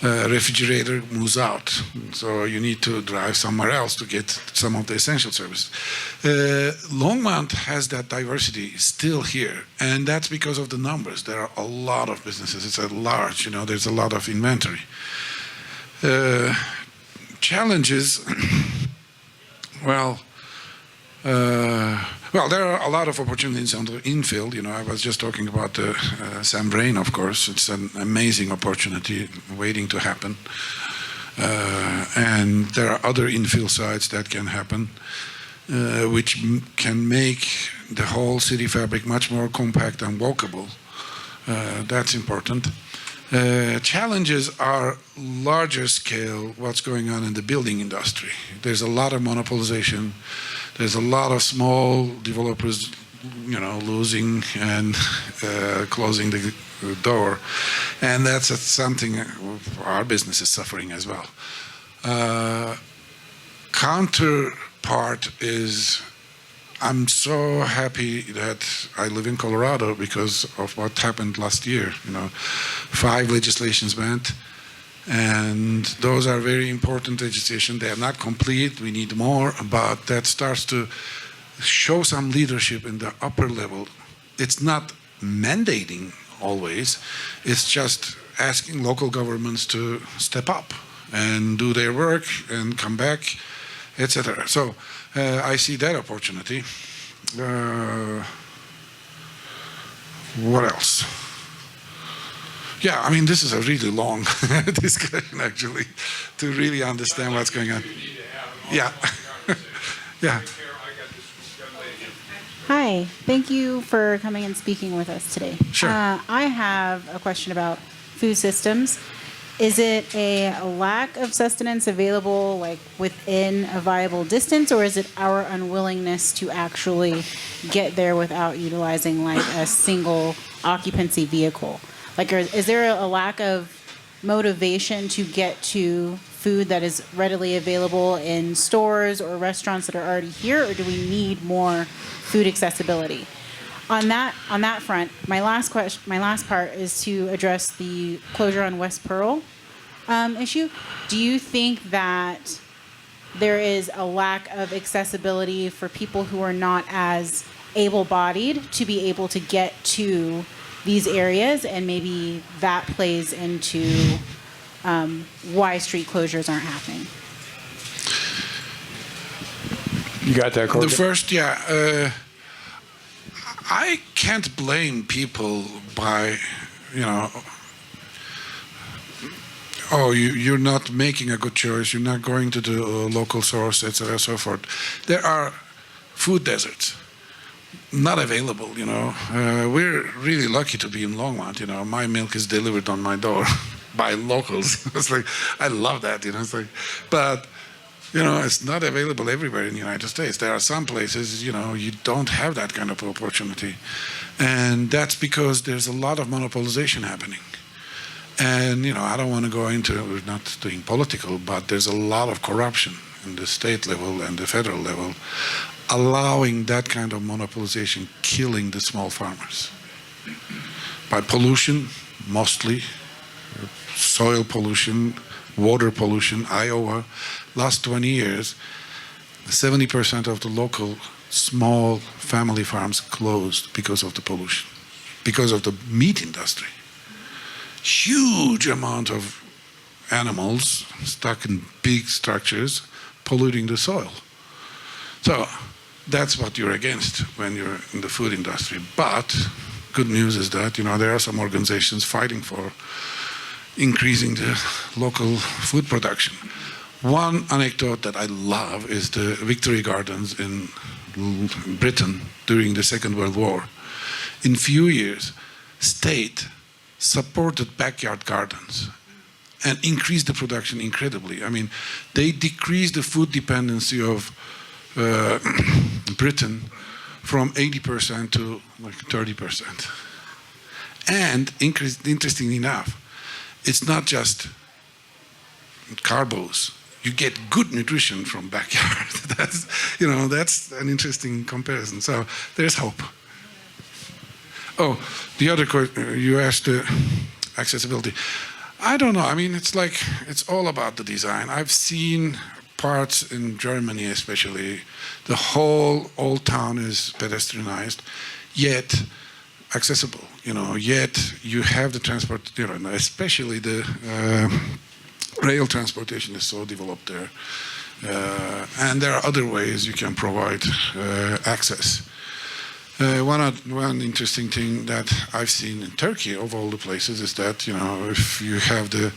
refrigerator moves out, so you need to drive somewhere else to get some of the essential services. Longmont has that diversity still here, and that's because of the numbers. There are a lot of businesses. It's a large, there's a lot of inventory. Challenges, well, there are a lot of opportunities on the infield. I was just talking about Sam Brain, of course. It's an amazing opportunity waiting to happen. And there are other infill sites that can happen, which can make the whole city fabric much more compact and walkable. That's important. Challenges are larger scale, what's going on in the building industry. There's a lot of monopolization. There's a lot of small developers, losing and closing the door. And that's something our business is suffering as well. Counterpart is, I'm so happy that I live in Colorado because of what happened last year. 5 legislations went. And those are very important legislation. They are not complete. We need more, but that starts to show some leadership in the upper level. It's not mandating always. It's just asking local governments to step up and do their work and come back, etc. So I see that opportunity. What else? Yeah, this is a really long discussion, actually, to really understand what's going on. Yeah. Yeah. Hi, thank you for coming and speaking with us today. Sure. I have a question about food systems. Is it a lack of sustenance available within a viable distance, or is it our unwillingness to actually get there without utilizing a single occupancy vehicle? Is there a lack of motivation to get to food that is readily available in stores or restaurants that are already here, or do we need more food accessibility? On that front, my last part is to address the closure on West Pearl issue. Do you think that there is a lack of accessibility for people who are not as able-bodied to be able to get to these areas, and maybe that plays into why street closures aren't happening? You got that, Corbett? The first, I can't blame people by, you're not making a good choice, you're not going to the local source, etc., so forth. There are food deserts. Not available, We're really lucky to be in Longmont, My milk is delivered on my door by locals. It's I love that, It's but, it's not available everywhere in the United States. There are some places, you don't have that kind of opportunity. And that's because there's a lot of monopolization happening. And, I don't want to go into, we're not doing political, but there's a lot of corruption in the state level and the federal level, allowing that kind of monopolization, killing the small farmers. By pollution, mostly, soil pollution, water pollution. Iowa, last 20 years, 70% of the local small family farms closed because of the pollution, because of the meat industry. Huge amount of animals stuck in big structures polluting the soil. So that's what you're against when you're in the food industry. But good news is that, there are some organizations fighting for increasing the local food production. One anecdote that I love is the Victory Gardens in Britain during the Second World War. In few years, state supported backyard gardens and increased the production incredibly. I mean, they decreased the food dependency of Britain from 80% to like 30%. And interestingly enough, it's not just carbos. You get good nutrition from backyard. That's an interesting comparison. So there's hope. Oh, the other question you asked, accessibility. I don't know. I mean, it's all about the design. I've seen parts in Germany, especially, the whole old town is pedestrianized, yet accessible. Yet you have the transport. Especially the rail transportation is so developed there, and there are other ways you can provide access. One interesting thing that I've seen in Turkey, of all the places, is that if you have the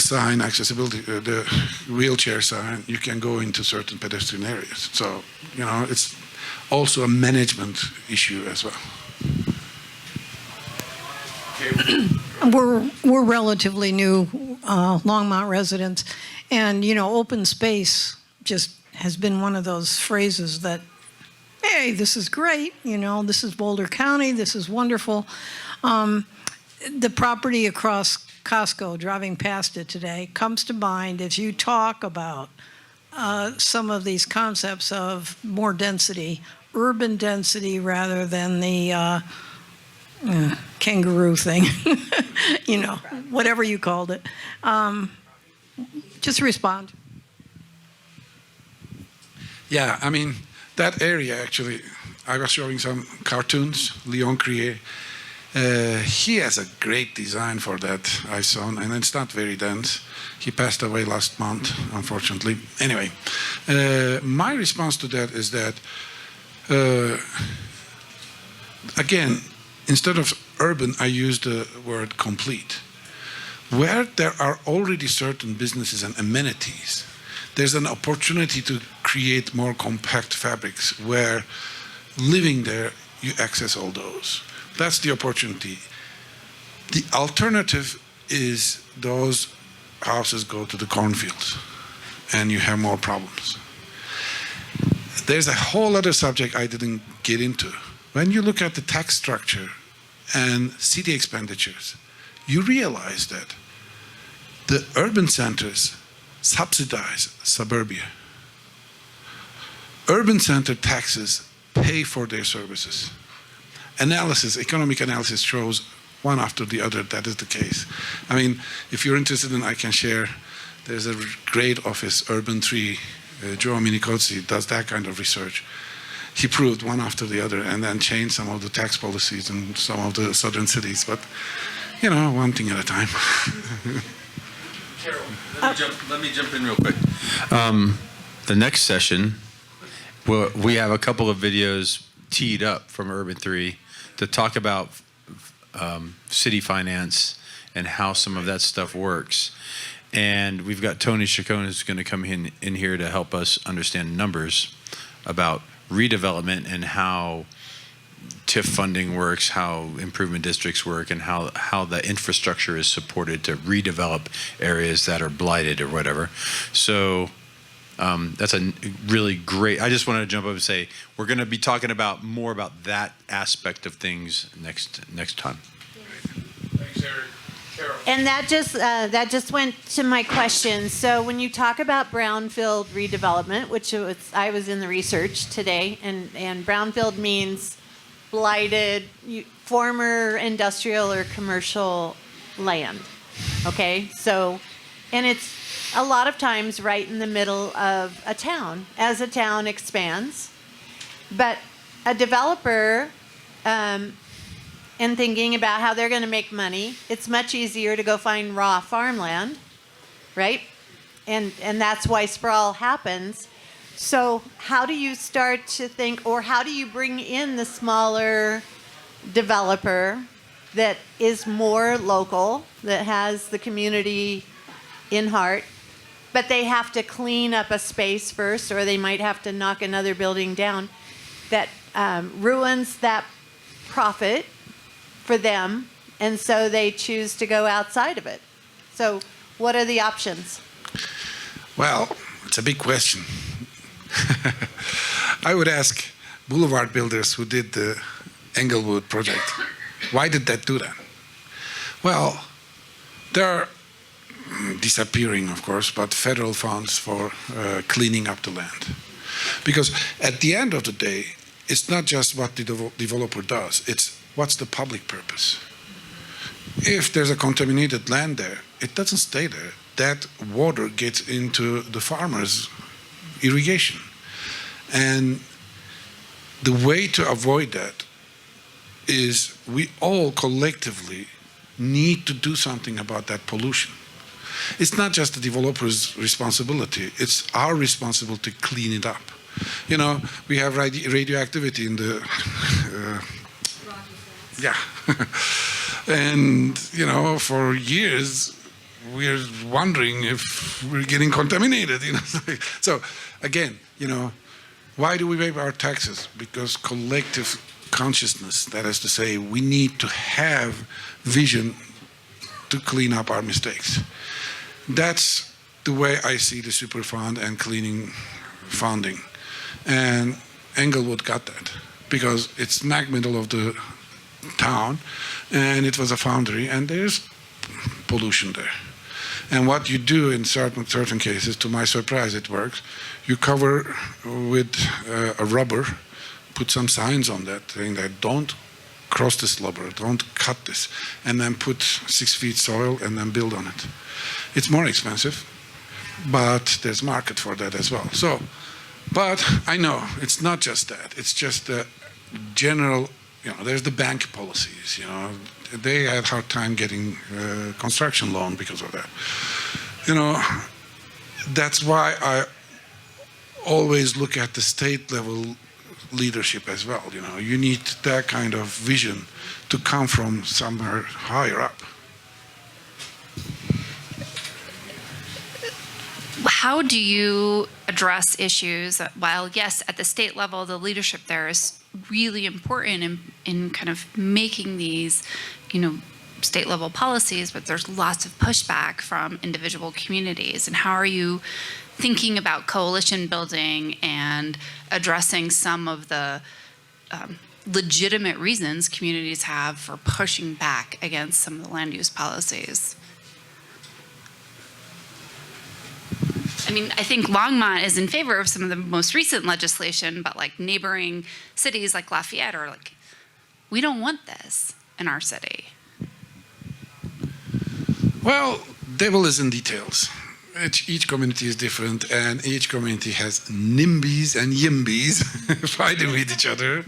sign accessibility, the wheelchair sign, you can go into certain pedestrian areas. So it's also a management issue as well. We're relatively new Longmont residents, and open space just has been one of those phrases that, hey, this is great, this is Boulder County, this is wonderful. The property across Costco, driving past it today, comes to mind as you talk about some of these concepts of more density, urban density rather than the kangaroo thing, whatever you called it. Just respond. Yeah, I mean, that area actually, I was showing some cartoons, Leon Crier. He has a great design for that I saw, and it's not very dense. He passed away last month, unfortunately. Anyway, my response to that is that, again, instead of urban, I use the word complete. Where there are already certain businesses and amenities, there's an opportunity to create more compact fabrics where living there, you access all those. That's the opportunity. The alternative is those houses go to the cornfields and you have more problems. There's a whole other subject I didn't get into. When you look at the tax structure and city expenditures, you realize that the urban centers subsidize suburbia. Urban center taxes pay for their services. Economic analysis shows one after the other that is the case. I mean, if you're interested in, I can share, there's a great office, Urban 3, Joe Minicozzi does that kind of research. He proved one after the other and then changed some of the tax policies in some of the southern cities, but one thing at a time. Carol, let me jump in real quick. The next session, we have a couple of videos teed up from Urban 3 to talk about city finance and how some of that stuff works. And we've got Tony Chacon who's going to come in here to help us understand numbers about redevelopment and how TIF funding works, how improvement districts work, and how the infrastructure is supported to redevelop areas that are blighted or whatever. So that's a really great, I just wanted to jump up and say, we're going to be talking more about that aspect of things next time. Thanks, Eric. Carol. And that just went to my question. So when you talk about brownfield redevelopment, which I was in the research today, and brownfield means blighted, former industrial or commercial land. Okay, so, and it's a lot of times right in the middle of a town as a town expands. But a developer, and thinking about how they're going to make money, it's much easier to go find raw farmland, right? And that's why sprawl happens. So how do you start to think, or how do you bring in the smaller developer that is more local, that has the community in heart, but they have to clean up a space first, or they might have to knock another building down that ruins that profit for them, and so they choose to go outside of it. So what are the options? Well, it's a big question. I would ask boulevard builders who did the Englewood project, why did that do that? Well, there are disappearing, of course, but federal funds for cleaning up the land. Because at the end of the day, it's not just what the developer does, it's what's the public purpose. If there's a contaminated land there, it doesn't stay there. That water gets into the farmers' irrigation. And the way to avoid that is we all collectively need to do something about that pollution. It's not just the developer's responsibility, it's our responsibility to clean it up. You know, we have radioactivity in the, yeah. And, you know, for years, we're wondering if we're getting contaminated, you know. So, again, you know, why do we pay our taxes? Because collective consciousness, that is to say, we need to have vision to clean up our mistakes. That's the way I see the Superfund and cleaning funding. And Englewood got that because it's smack middle of the town and it was a foundry and there's pollution there. And what you do in certain cases, to my surprise it works, you cover with a rubber, put some signs on that saying that don't cross this rubber, don't cut this, and then put 6 feet soil and then build on it. It's more expensive, but there's market for that as well. So, but I know it's not just that. It's just the general, you know, there's the bank policies, you know. They had a hard time getting construction loan because of that. You know, that's why I always look at the state level leadership as well. You know, you need that kind of vision to come from somewhere higher up. How do you address issues while, yes, at the state level, the leadership there is really important in kind of making these, you know, state level policies, but there's lots of pushback from individual communities. And how are you thinking about coalition building and addressing some of the legitimate reasons communities have for pushing back against some of the land use policies? I mean, I think Longmont is in favor of some of the most recent legislation, but like neighboring cities like Lafayette are like, we don't want this in our city. Well, devil is in details. Each community is different, and each community has NIMBYs and YIMBYs fighting with each other.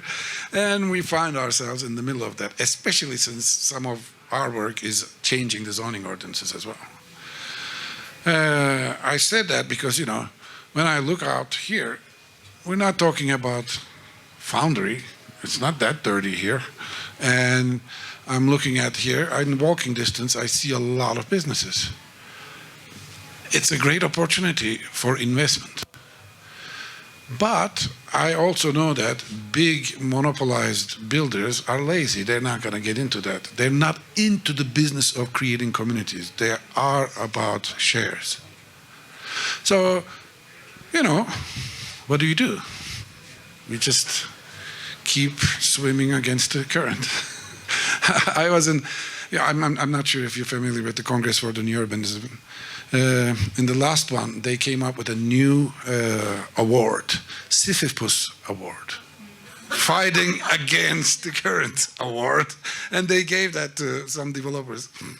And we find ourselves in the middle of that, especially since some of our work is changing the zoning ordinances as well. I said that because, you know, when I look out here, we're not talking about foundry. It's not that dirty here. And I'm looking at here, in walking distance, I see a lot of businesses. It's a great opportunity for investment. But I also know that big monopolized builders are lazy. They're not going to get into that. They're not into the business of creating communities. They are about shares. So, you know, what do? We just keep swimming against the current. I was in, yeah, I'm not sure if you're familiar with the Congress for the New Urbanism. In the last one, they came up with a new award, Sisyphus Award, fighting against the current award, and they gave that to some developers. Question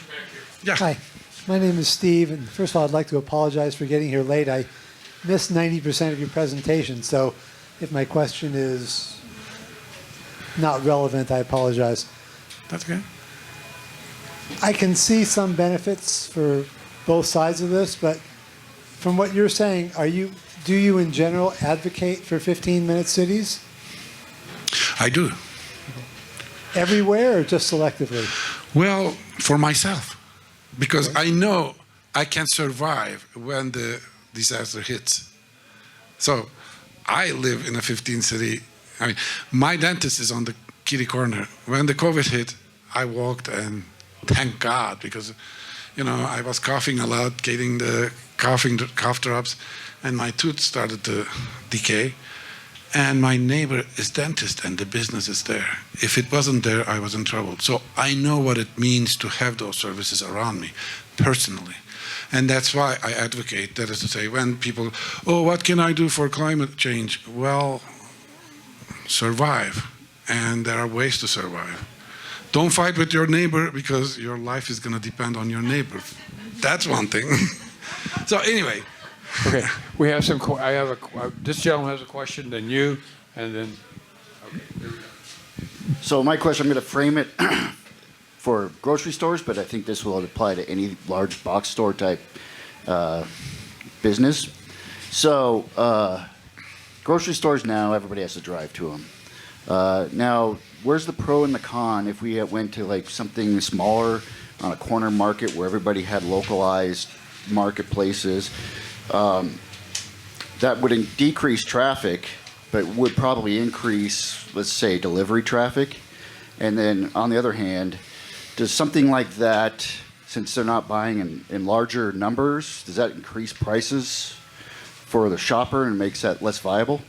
back here. Yeah. Hi, my name is Steve, and first of all, I'd like to apologize for getting here late. I missed 90% of your presentation, so if my question is not relevant, I apologize. That's okay. I can see some benefits for both sides of this, but from what you're saying, do you in general advocate for 15-minute cities? I do. Everywhere or just selectively? Well, for myself, because I know I can survive when the disaster hits. So I live in a 15 city. I mean, my dentist is on the kitty corner. When the COVID hit, I walked, and thank God, because, I was coughing a lot, getting the cough drops, and my tooth started to decay. And my neighbor is dentist, and the business is there. If it wasn't there, I was in trouble. So I know what it means to have those services around me, personally. And that's why I advocate, that is to say, when people, what can I do for climate change? Well, survive. And there are ways to survive. Don't fight with your neighbor, because your life is going to depend on your neighbor. That's one thing. So anyway. Okay, we have some, this gentleman has a question, then you, and then, okay. So my question, I'm going to frame it for grocery stores, but I think this will apply to any large box store type business. So grocery stores now, everybody has to drive to them. Now, where's the pro and the con if we went to like something smaller on a corner market where everybody had localized marketplaces? That would decrease traffic, but would probably increase, let's say, delivery traffic. And then on the other hand, does something like that, since they're not buying in larger numbers, does that increase prices for the shopper and makes that less viable?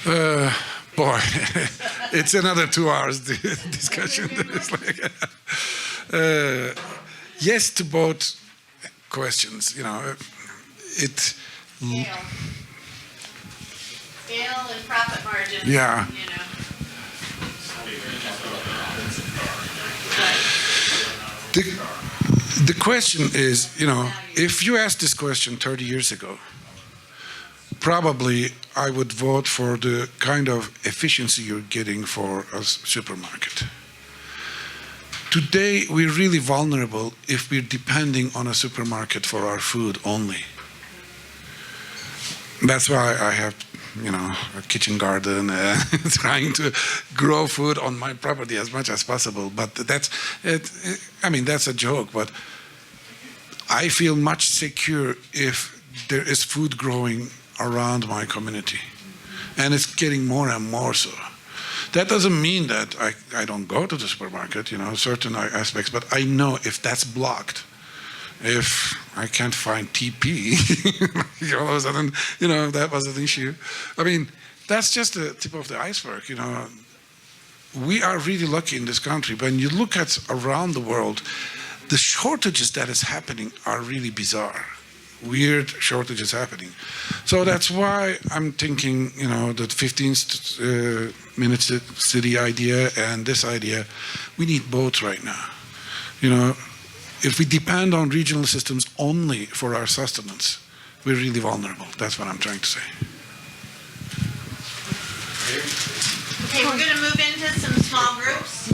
Boy, it's another 2 hours discussion. It's like, yes to both questions. Scale and profit margin. Yeah. The question is, if you asked this question 30 years ago, probably I would vote for the kind of efficiency you're getting for a supermarket. Today, we're really vulnerable if we're depending on a supermarket for our food only. That's why I have, a kitchen garden, trying to grow food on my property as much as possible. But that's a joke. But I feel much secure if there is food growing around my community. And it's getting more and more so. That doesn't mean that I don't go to the supermarket, certain aspects, but I know if that's blocked, if I can't find TP, all of a sudden, that was an issue. That's just the tip of the iceberg, We are really lucky in this country. When you look at around the world, the shortages that is happening are really bizarre. Weird shortages happening. So that's why I'm thinking, the 15-minute city idea and this idea, we need both right now. If we depend on regional systems only for our sustenance, we're really vulnerable. That's what I'm trying to say. Okay, we're going to move into some small groups.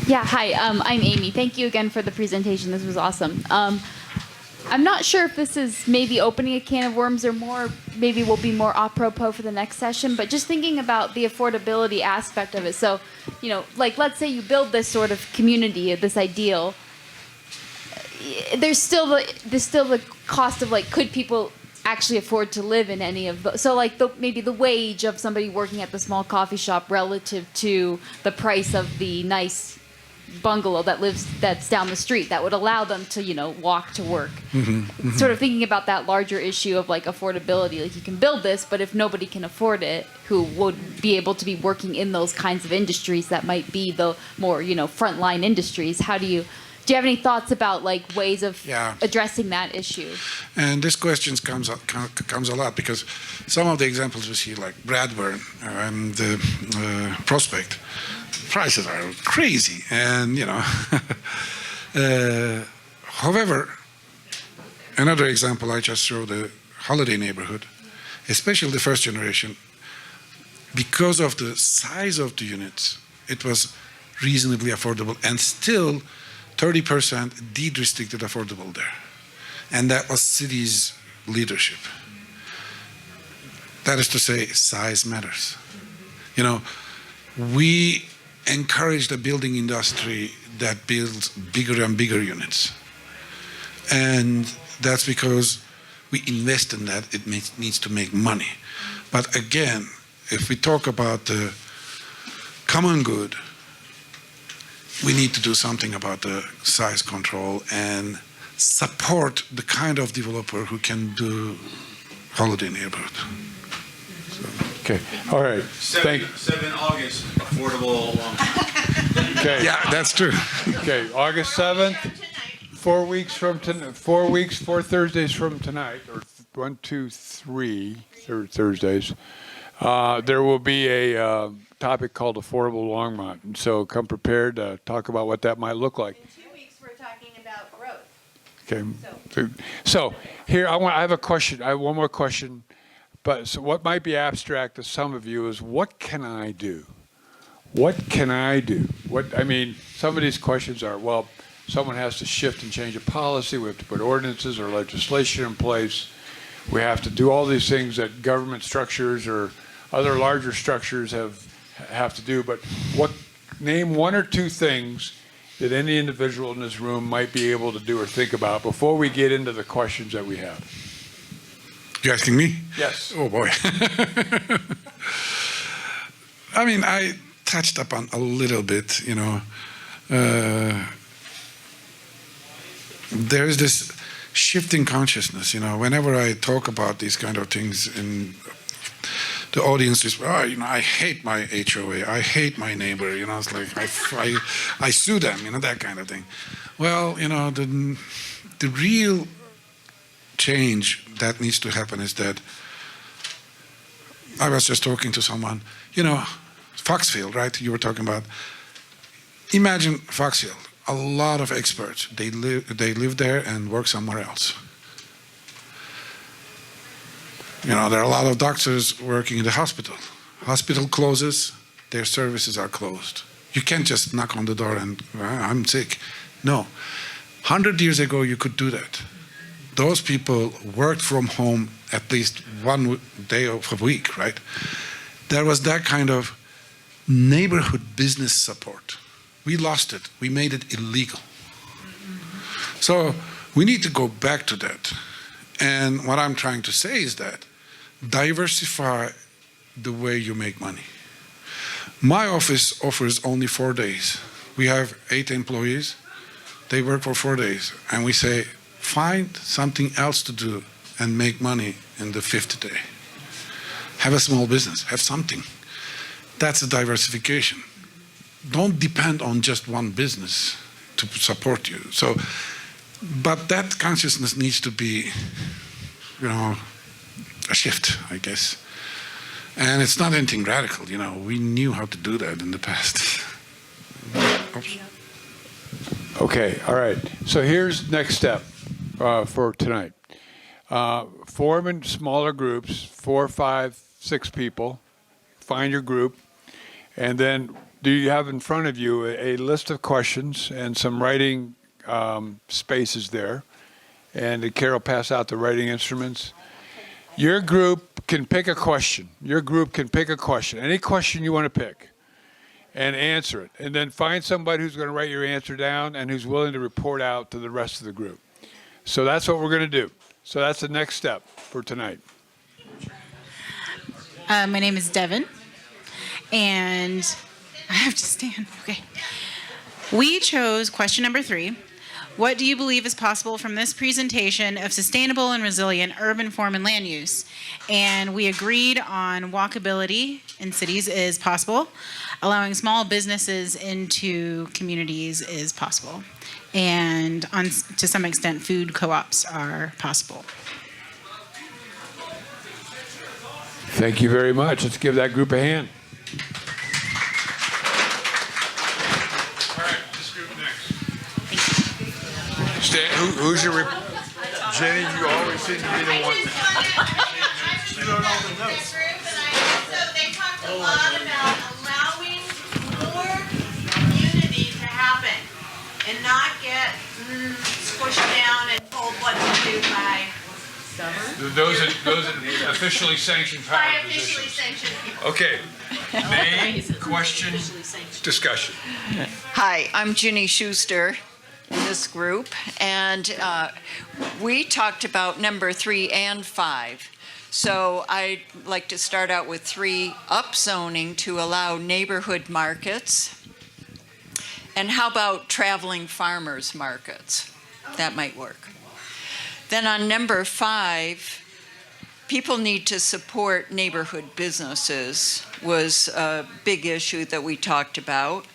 Yeah, hi, I'm Amy. Thank you again for the presentation. This was awesome. I'm not sure if this is maybe opening a can of worms or maybe will be more apropos for the next session, but just thinking about the affordability aspect of it. So, let's say you build this sort of community, this ideal, there's still the cost of could people actually afford to live in any of those? So maybe the wage of somebody working at the small coffee shop relative to the price of the nice bungalow that's down the street that would allow them to walk to work. Sort of thinking about that larger issue of affordability. You can build this, but if nobody can afford it, who would be able to be working in those kinds of industries that might be the more frontline industries, do you have any thoughts about ways of addressing that issue? And this question comes a lot because some of the examples we see, like Bradburn and the Prospect, prices are crazy, and however, another example I just showed, the Holiday neighborhood, especially the first generation, because of the size of the units, it was reasonably affordable, and still 30% deed restricted affordable there, and that was city's leadership. That is to say, size matters. We encourage the building industry that builds bigger and bigger units. And that's because we invest in that, it needs to make money. But again, if we talk about the common good, we need to do something about the size control and support the kind of developer who can do holiday neighborhood. Okay, all right. 7 August, affordable. Okay. Yeah, that's true. Okay, August 7th, 4 weeks from tonight, 4 weeks, 4 Thursdays from tonight, or 1, 2, 3 Thursdays, there will be a topic called Affordable Longmont. And so come prepared to talk about what that might look like. In 2 weeks, we're talking about growth. Okay. So here, I have a question. I have one more question. But so what might be abstract to some of you is, what can I do? What can I do? I mean, some of these questions are, well, someone has to shift and change a policy. We have to put ordinances or legislation in place. We have to do all these things that government structures or other larger structures have to do. But name 1 or 2 things that any individual in this room might be able to do or think about before we get into the questions that we have. You asking me? Yes. Oh boy. I mean, I touched upon a little bit, you know. There's this shifting consciousness, you know. Whenever I talk about these kind of things, in the audience is, oh, you know, I hate my HOA, I hate my neighbor, you know. It's like I sue them, you know, that kind of thing. Well, you know, the real change that needs to happen is that I was just talking to someone, you know, Foxfield, right? You were talking about. Imagine Foxfield, a lot of experts. They live there and work somewhere else. You know, there are a lot of doctors working in the hospital. Hospital closes, their services are closed. You can't just knock on the door and, I'm sick. No. 100 years ago, you could do that. Those people worked from home at least 1 day of a week, right? There was that kind of neighborhood business support. We lost it. We made it illegal. So we need to go back to that. And what I'm trying to say is that diversify the way you make money. My office offers only 4 days. We have 8 employees. They work for 4 days. And we say, find something else to do and make money in the 5th day. Have a small business, have something. That's a diversification. Don't depend on just one business to support you. So, but that consciousness needs to be, you know, a shift, I guess. And it's not anything radical, you know. We knew how to do that in the past. Okay, all right. So here's next step for tonight. Form in smaller groups, 4, 5, 6 people. Find your group. And then do you have in front of you a list of questions and some writing spaces there? And Carol, pass out the writing instruments. Your group can pick a question. Your group can pick a question, any question you want to pick, and answer it. And then find somebody who's going to write your answer down and who's willing to report out to the rest of the group. So that's what we're going to do. So that's the next step for tonight. My name is Devin, and I have to stand. Okay. We chose question number 3. What do you believe is possible from this presentation of sustainable and resilient urban form and land use? And we agreed on walkability in cities is possible. Allowing small businesses into communities is possible. And to some extent, food co-ops are possible. Thank you very much. Let's give that group a hand. All right, this group next. Who's your Jenny, you always seem to be the one. You don't know the notes. They talked a lot about allowing more unity to happen and not get squished down and told what to do by those are officially sanctioned power officially positions. sanctioned people. Okay. Name, question, discussion. Hi, I'm Ginny Schuster, in this group, and we talked about number 3 and 5. So I'd like to start out with 3, upzoning to allow neighborhood markets. And how about traveling farmers markets? That might work. Then on number 5, people need to support neighborhood businesses was a big issue that we talked about.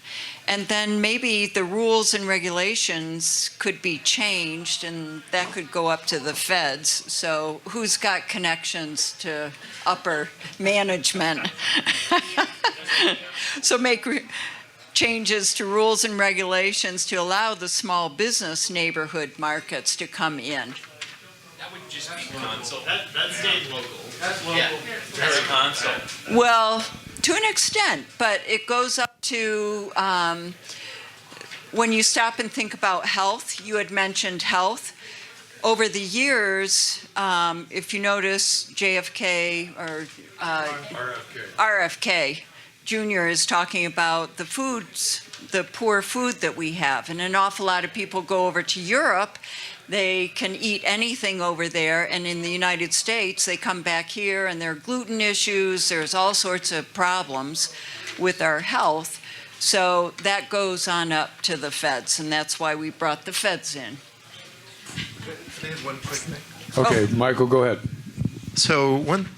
And then maybe the rules and regulations could be changed, and that could go up to the feds. So who's got connections to upper management? So make changes to rules and regulations to allow the small business neighborhood markets to come in. That would just be consult. That's state local. That's local. Yeah. That's a consult. Well, to an extent, but it goes up to when you stop and think about health. You had mentioned health. Over the years, if you notice, JFK or RFK Jr. is talking about the foods, the poor food that we have. And an awful lot of people go over to Europe. They can eat anything over there, and in the United States, they come back here and there are gluten issues, there's all sorts of problems with our health. So that goes on up to the feds, and that's why we brought the feds in. Can I add one quick thing? Okay, Michael, go ahead. So one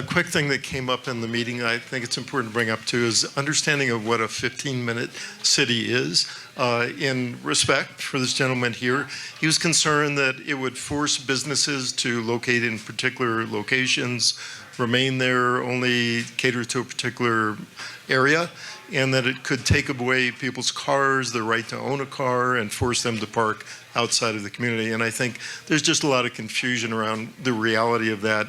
quick thing that came up in the meeting I think it's important to bring up too is understanding of what a 15-minute city is. In respect for this gentleman here, he was concerned that it would force businesses to locate in particular locations, remain there, only cater to a particular area, and that it could take away people's cars, their right to own a car, and force them to park outside of the community. And I think there's just a lot of confusion around the reality of that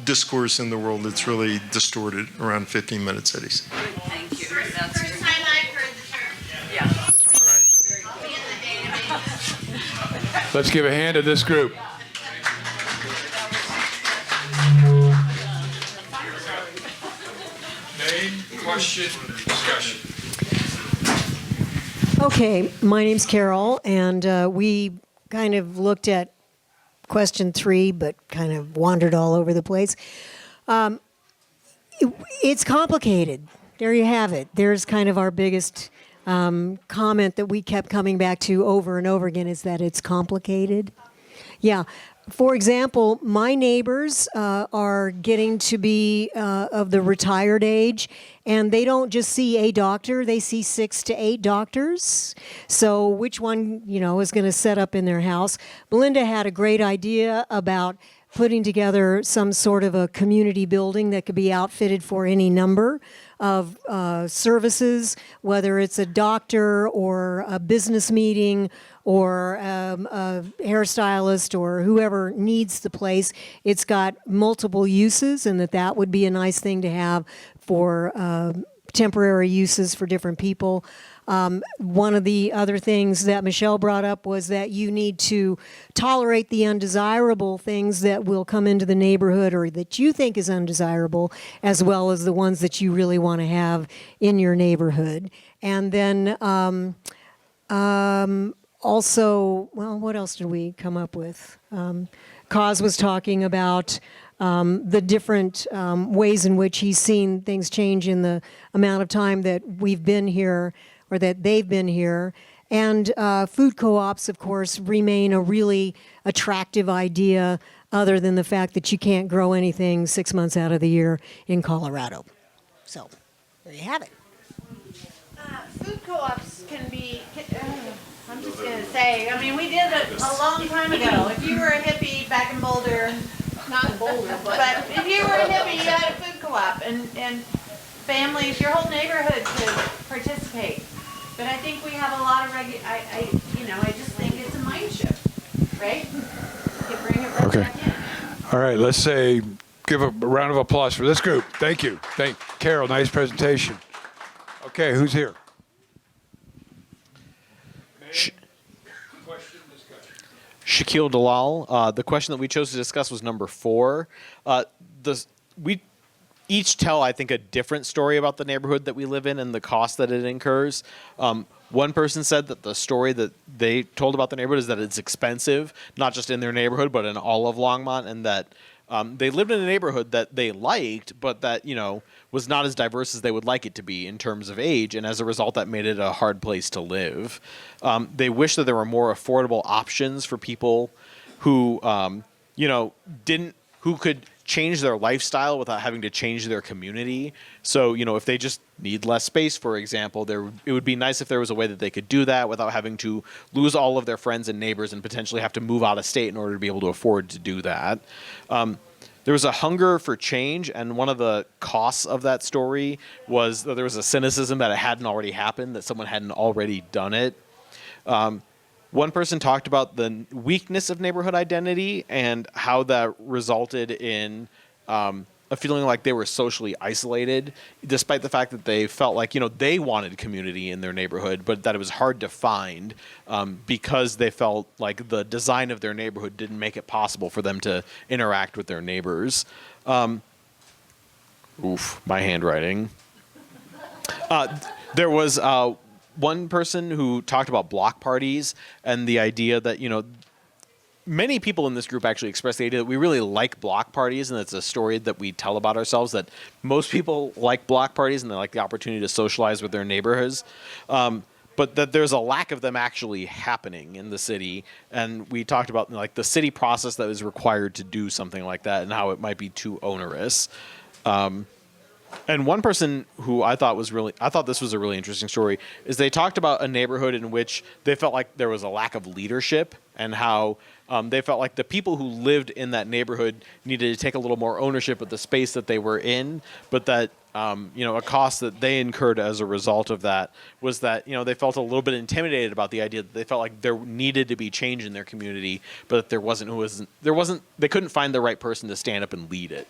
discourse in the world that's really distorted around 15-minute cities. Thank you. That's first time I've heard the term. Yeah. I'll be in the database. Let's give a hand to this group. Name, question, discussion. Okay, my name's Carol, and we kind of looked at question 3, but kind of wandered all over the place. It's complicated. There you have it. There's kind of our biggest comment that we kept coming back to over and over again is that it's complicated. Yeah. For example, my neighbors are getting to be of the retired age, and they don't just see a doctor, they see 6 to 8 doctors. So which one, is going to set up in their house? Belinda had a great idea about putting together some sort of a community building that could be outfitted for any number of services, whether it's a doctor or a business meeting or a hairstylist or whoever needs the place. It's got multiple uses, and that would be a nice thing to have for temporary uses for different people. One of the other things that Michelle brought up was that you need to tolerate the undesirable things that will come into the neighborhood or that you think is undesirable, as well as the ones that you really want to have in your neighborhood. And then also, well, what else did we come up with? Kaz was talking about the different ways in which he's seen things change in the amount of time that we've been here or that they've been here. And food co-ops, of course, remain a really attractive idea other than the fact that you can't grow anything 6 months out of the year in Colorado. So there you have it. Food co-ops can be, I'm just going to say, we did it a long time ago. If you were a hippie back in Boulder, not in Boulder, but if you were a hippie, you had a food co-op, and families, your whole neighborhood could participate. But I think we have a lot of I just think it's a mind shift, right? You can bring it right back in. All right, let's give a round of applause for this group. Thank you. Thank Carol, nice presentation. Okay, who's here? Shaquille Dalal. The question that we chose to discuss was number 4. We each tell, I think, a different story about the neighborhood that we live in and the cost that it incurs. One person said that the story that they told about the neighborhood is that it's expensive, not just in their neighborhood, but in all of Longmont, and that they lived in a neighborhood that they liked, but that, was not as diverse as they would like it to be in terms of age, and as a result, that made it a hard place to live. They wish that there were more affordable options for people who, who could change their lifestyle without having to change their community. So, if they just need less space, for example, it would be nice if there was a way that they could do that without having to lose all of their friends and neighbors and potentially have to move out of state in order to be able to afford to do that. There was a hunger for change, and one of the costs of that story was that there was a cynicism that it hadn't already happened, that someone hadn't already done it. One person talked about the weakness of neighborhood identity and how that resulted in a feeling like they were socially isolated, despite the fact that they felt like, they wanted community in their neighborhood, but that it was hard to find because they felt like the design of their neighborhood didn't make it possible for them to interact with their neighbors. My handwriting. There was one person who talked about block parties and the idea that, many people in this group actually expressed the idea that we really like block parties, and it's a story that we tell about ourselves, that most people like block parties and they like the opportunity to socialize with their neighborhoods. But that there's a lack of them actually happening in the city. And we talked about the city process that is required to do something like that and how it might be too onerous. And one person who I thought this was a really interesting story, is they talked about a neighborhood in which they felt like there was a lack of leadership, and how they felt like the people who lived in that neighborhood needed to take a little more ownership of the space that they were in, but that a cost that they incurred as a result of that was that, they felt a little bit intimidated about the idea that they felt like there needed to be change in their community, but that they couldn't find the right person to stand up and lead it.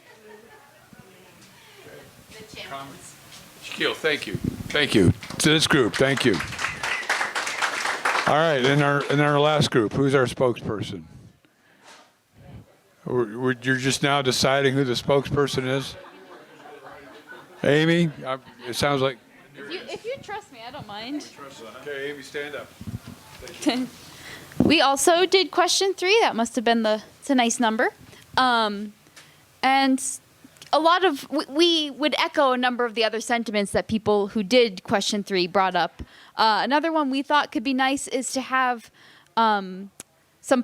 Shaquille, thank you. Thank you to this group. Thank you. All right, in our last group, who's our spokesperson? You're just now deciding who the spokesperson is? Amy? It sounds like... If you trust me, I don't mind. Okay, Amy, stand up. We also did question 3. That must have been it's a nice number. And a lot of, we would echo a number of the other sentiments that people who did question 3 brought up. Another one we thought could be nice is to have some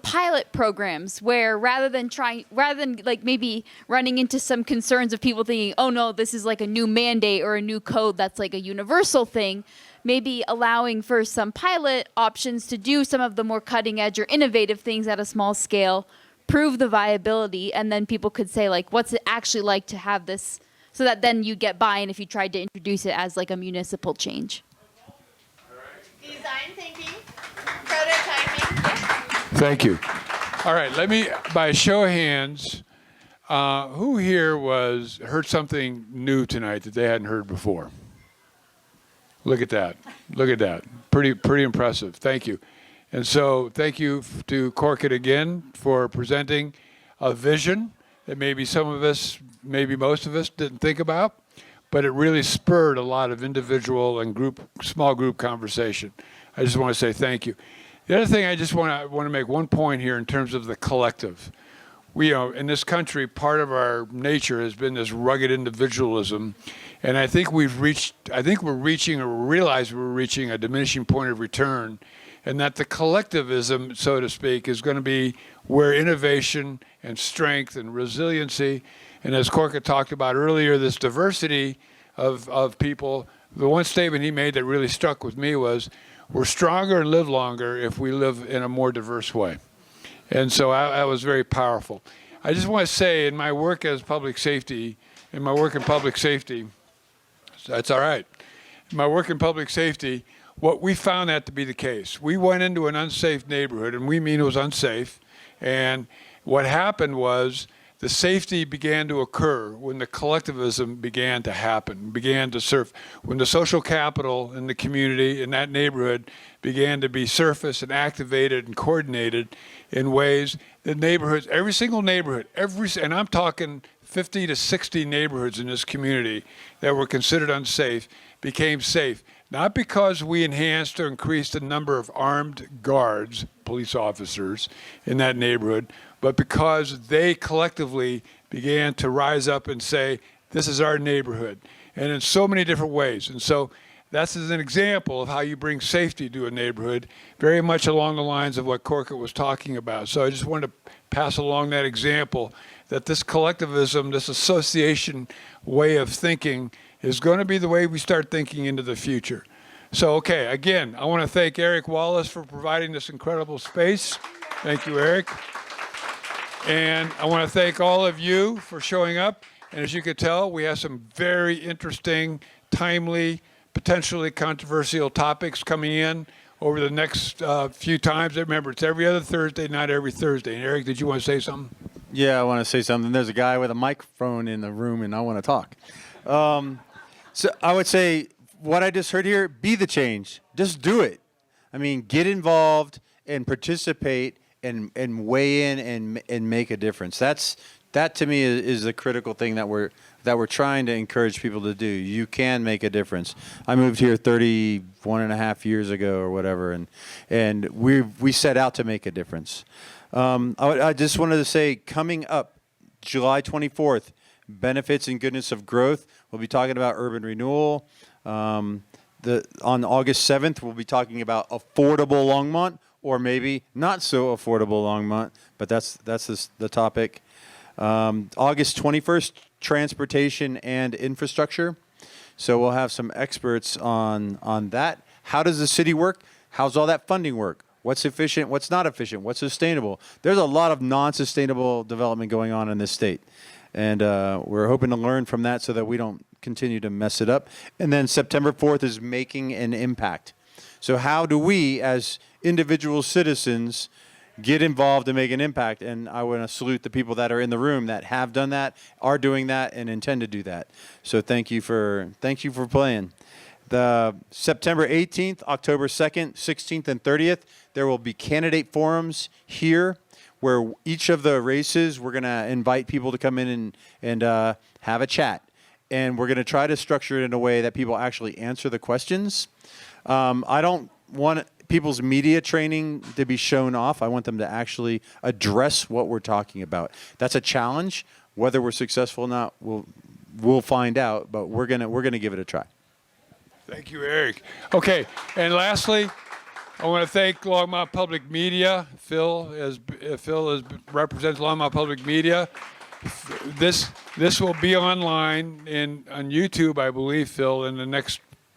pilot programs where rather than maybe running into some concerns of people thinking, oh no, this is like a new mandate or a new code that's like a universal thing, maybe allowing for some pilot options to do some of the more cutting edge or innovative things at a small scale, prove the viability, and then people could say, what's it actually like to have this, so that then you get buy-in if you tried to introduce it as a municipal change. Design thinking, prototyping. Thank you. All right, let me, by a show of hands, who here heard something new tonight that they hadn't heard before? Look at that. Look at that. Pretty impressive. Thank you. And so thank you to Corkett again for presenting a vision that maybe some of us, maybe most of us didn't think about, but it really spurred a lot of individual and small group conversation. I just want to say thank you. The other thing I just want to make one point here in terms of the collective. We, in this country, part of our nature has been this rugged individualism, and I think we realize we're reaching a diminishing point of return, and that the collectivism, so to speak, is going to be where innovation and strength and resiliency, and as Corkett talked about earlier, this diversity of people. The one statement he made that really struck with me was, we're stronger and live longer if we live in a more diverse way. And so that was very powerful. I just want to say, in my work as public safety, that's all right. In my work in public safety, what we found that to be the case. We went into an unsafe neighborhood, and we mean it was unsafe. And what happened was the safety began to occur when the collectivism began to happen, began to surf. When the social capital in the community, in that neighborhood, began to be surfaced and activated and coordinated in ways that neighborhoods, every single neighborhood, and I'm talking 50 to 60 neighborhoods in this community that were considered unsafe, became safe. not because we enhanced or increased the number of armed guards, police officers, in that neighborhood, but because they collectively began to rise up and say, this is our neighborhood, and in so many different ways. And so that's an example of how you bring safety to a neighborhood, very much along the lines of what Corkett was talking about. So I just wanted to pass along that example that this collectivism, this association way of thinking is going to be the way we start thinking into the future. So, okay, again, I want to thank Eric Wallace for providing this incredible space. Thank you, Eric. And I want to thank all of you for showing up. And as you can tell, we have some very interesting, timely, potentially controversial topics coming in over the next few times. Remember, it's every other Thursday, not every Thursday. And Eric, did you want to say something? Yeah, I want to say something. There's a guy with a microphone in the room, and I want to talk. So I would say what I just heard here, be the change. Just do it. I mean, get involved and participate and weigh in and make a difference. That to me is the critical thing that we're trying to encourage people to do. You can make a difference. I moved here 31 and a half years ago or whatever, and we set out to make a difference. I just wanted to say, coming up July 24th, Benefits and Goodness of Growth. We'll be talking about urban renewal. On August 7th, we'll be talking about affordable Longmont, or maybe not so affordable Longmont, but that's the topic. August 21st, transportation and infrastructure. So we'll have some experts on that. How does the city work? How's all that funding work? What's efficient? What's not efficient? What's sustainable? There's a lot of non-sustainable development going on in this state. And we're hoping to learn from that so that we don't continue to mess it up. And then September 4th is making an impact. So how do we, as individual citizens, get involved and make an impact? And I want to salute the people that are in the room that have done that, are doing that, and intend to do that. So thank you for playing. The September 18th, October 2nd, 16th, and 30th, there will be candidate forums here where each of the races, we're going to invite people to come in and have a chat. And we're going to try to structure it in a way that people actually answer the questions. I don't want people's media training to be shown off. I want them to actually address what we're talking about. That's a challenge. Whether we're successful or not, we'll find out, but we're gonna give it a try. Thank you, Eric. Okay, and lastly, I want to thank Longmont Public Media. Phil represents Longmont Public Media. This will be online on YouTube, I believe, Phil,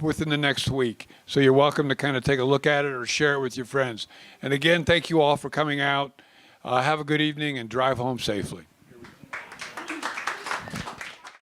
within the next week. So you're welcome to kind of take a look at it or share it with your friends. And again, thank you all for coming out. Have a good evening and drive home safely.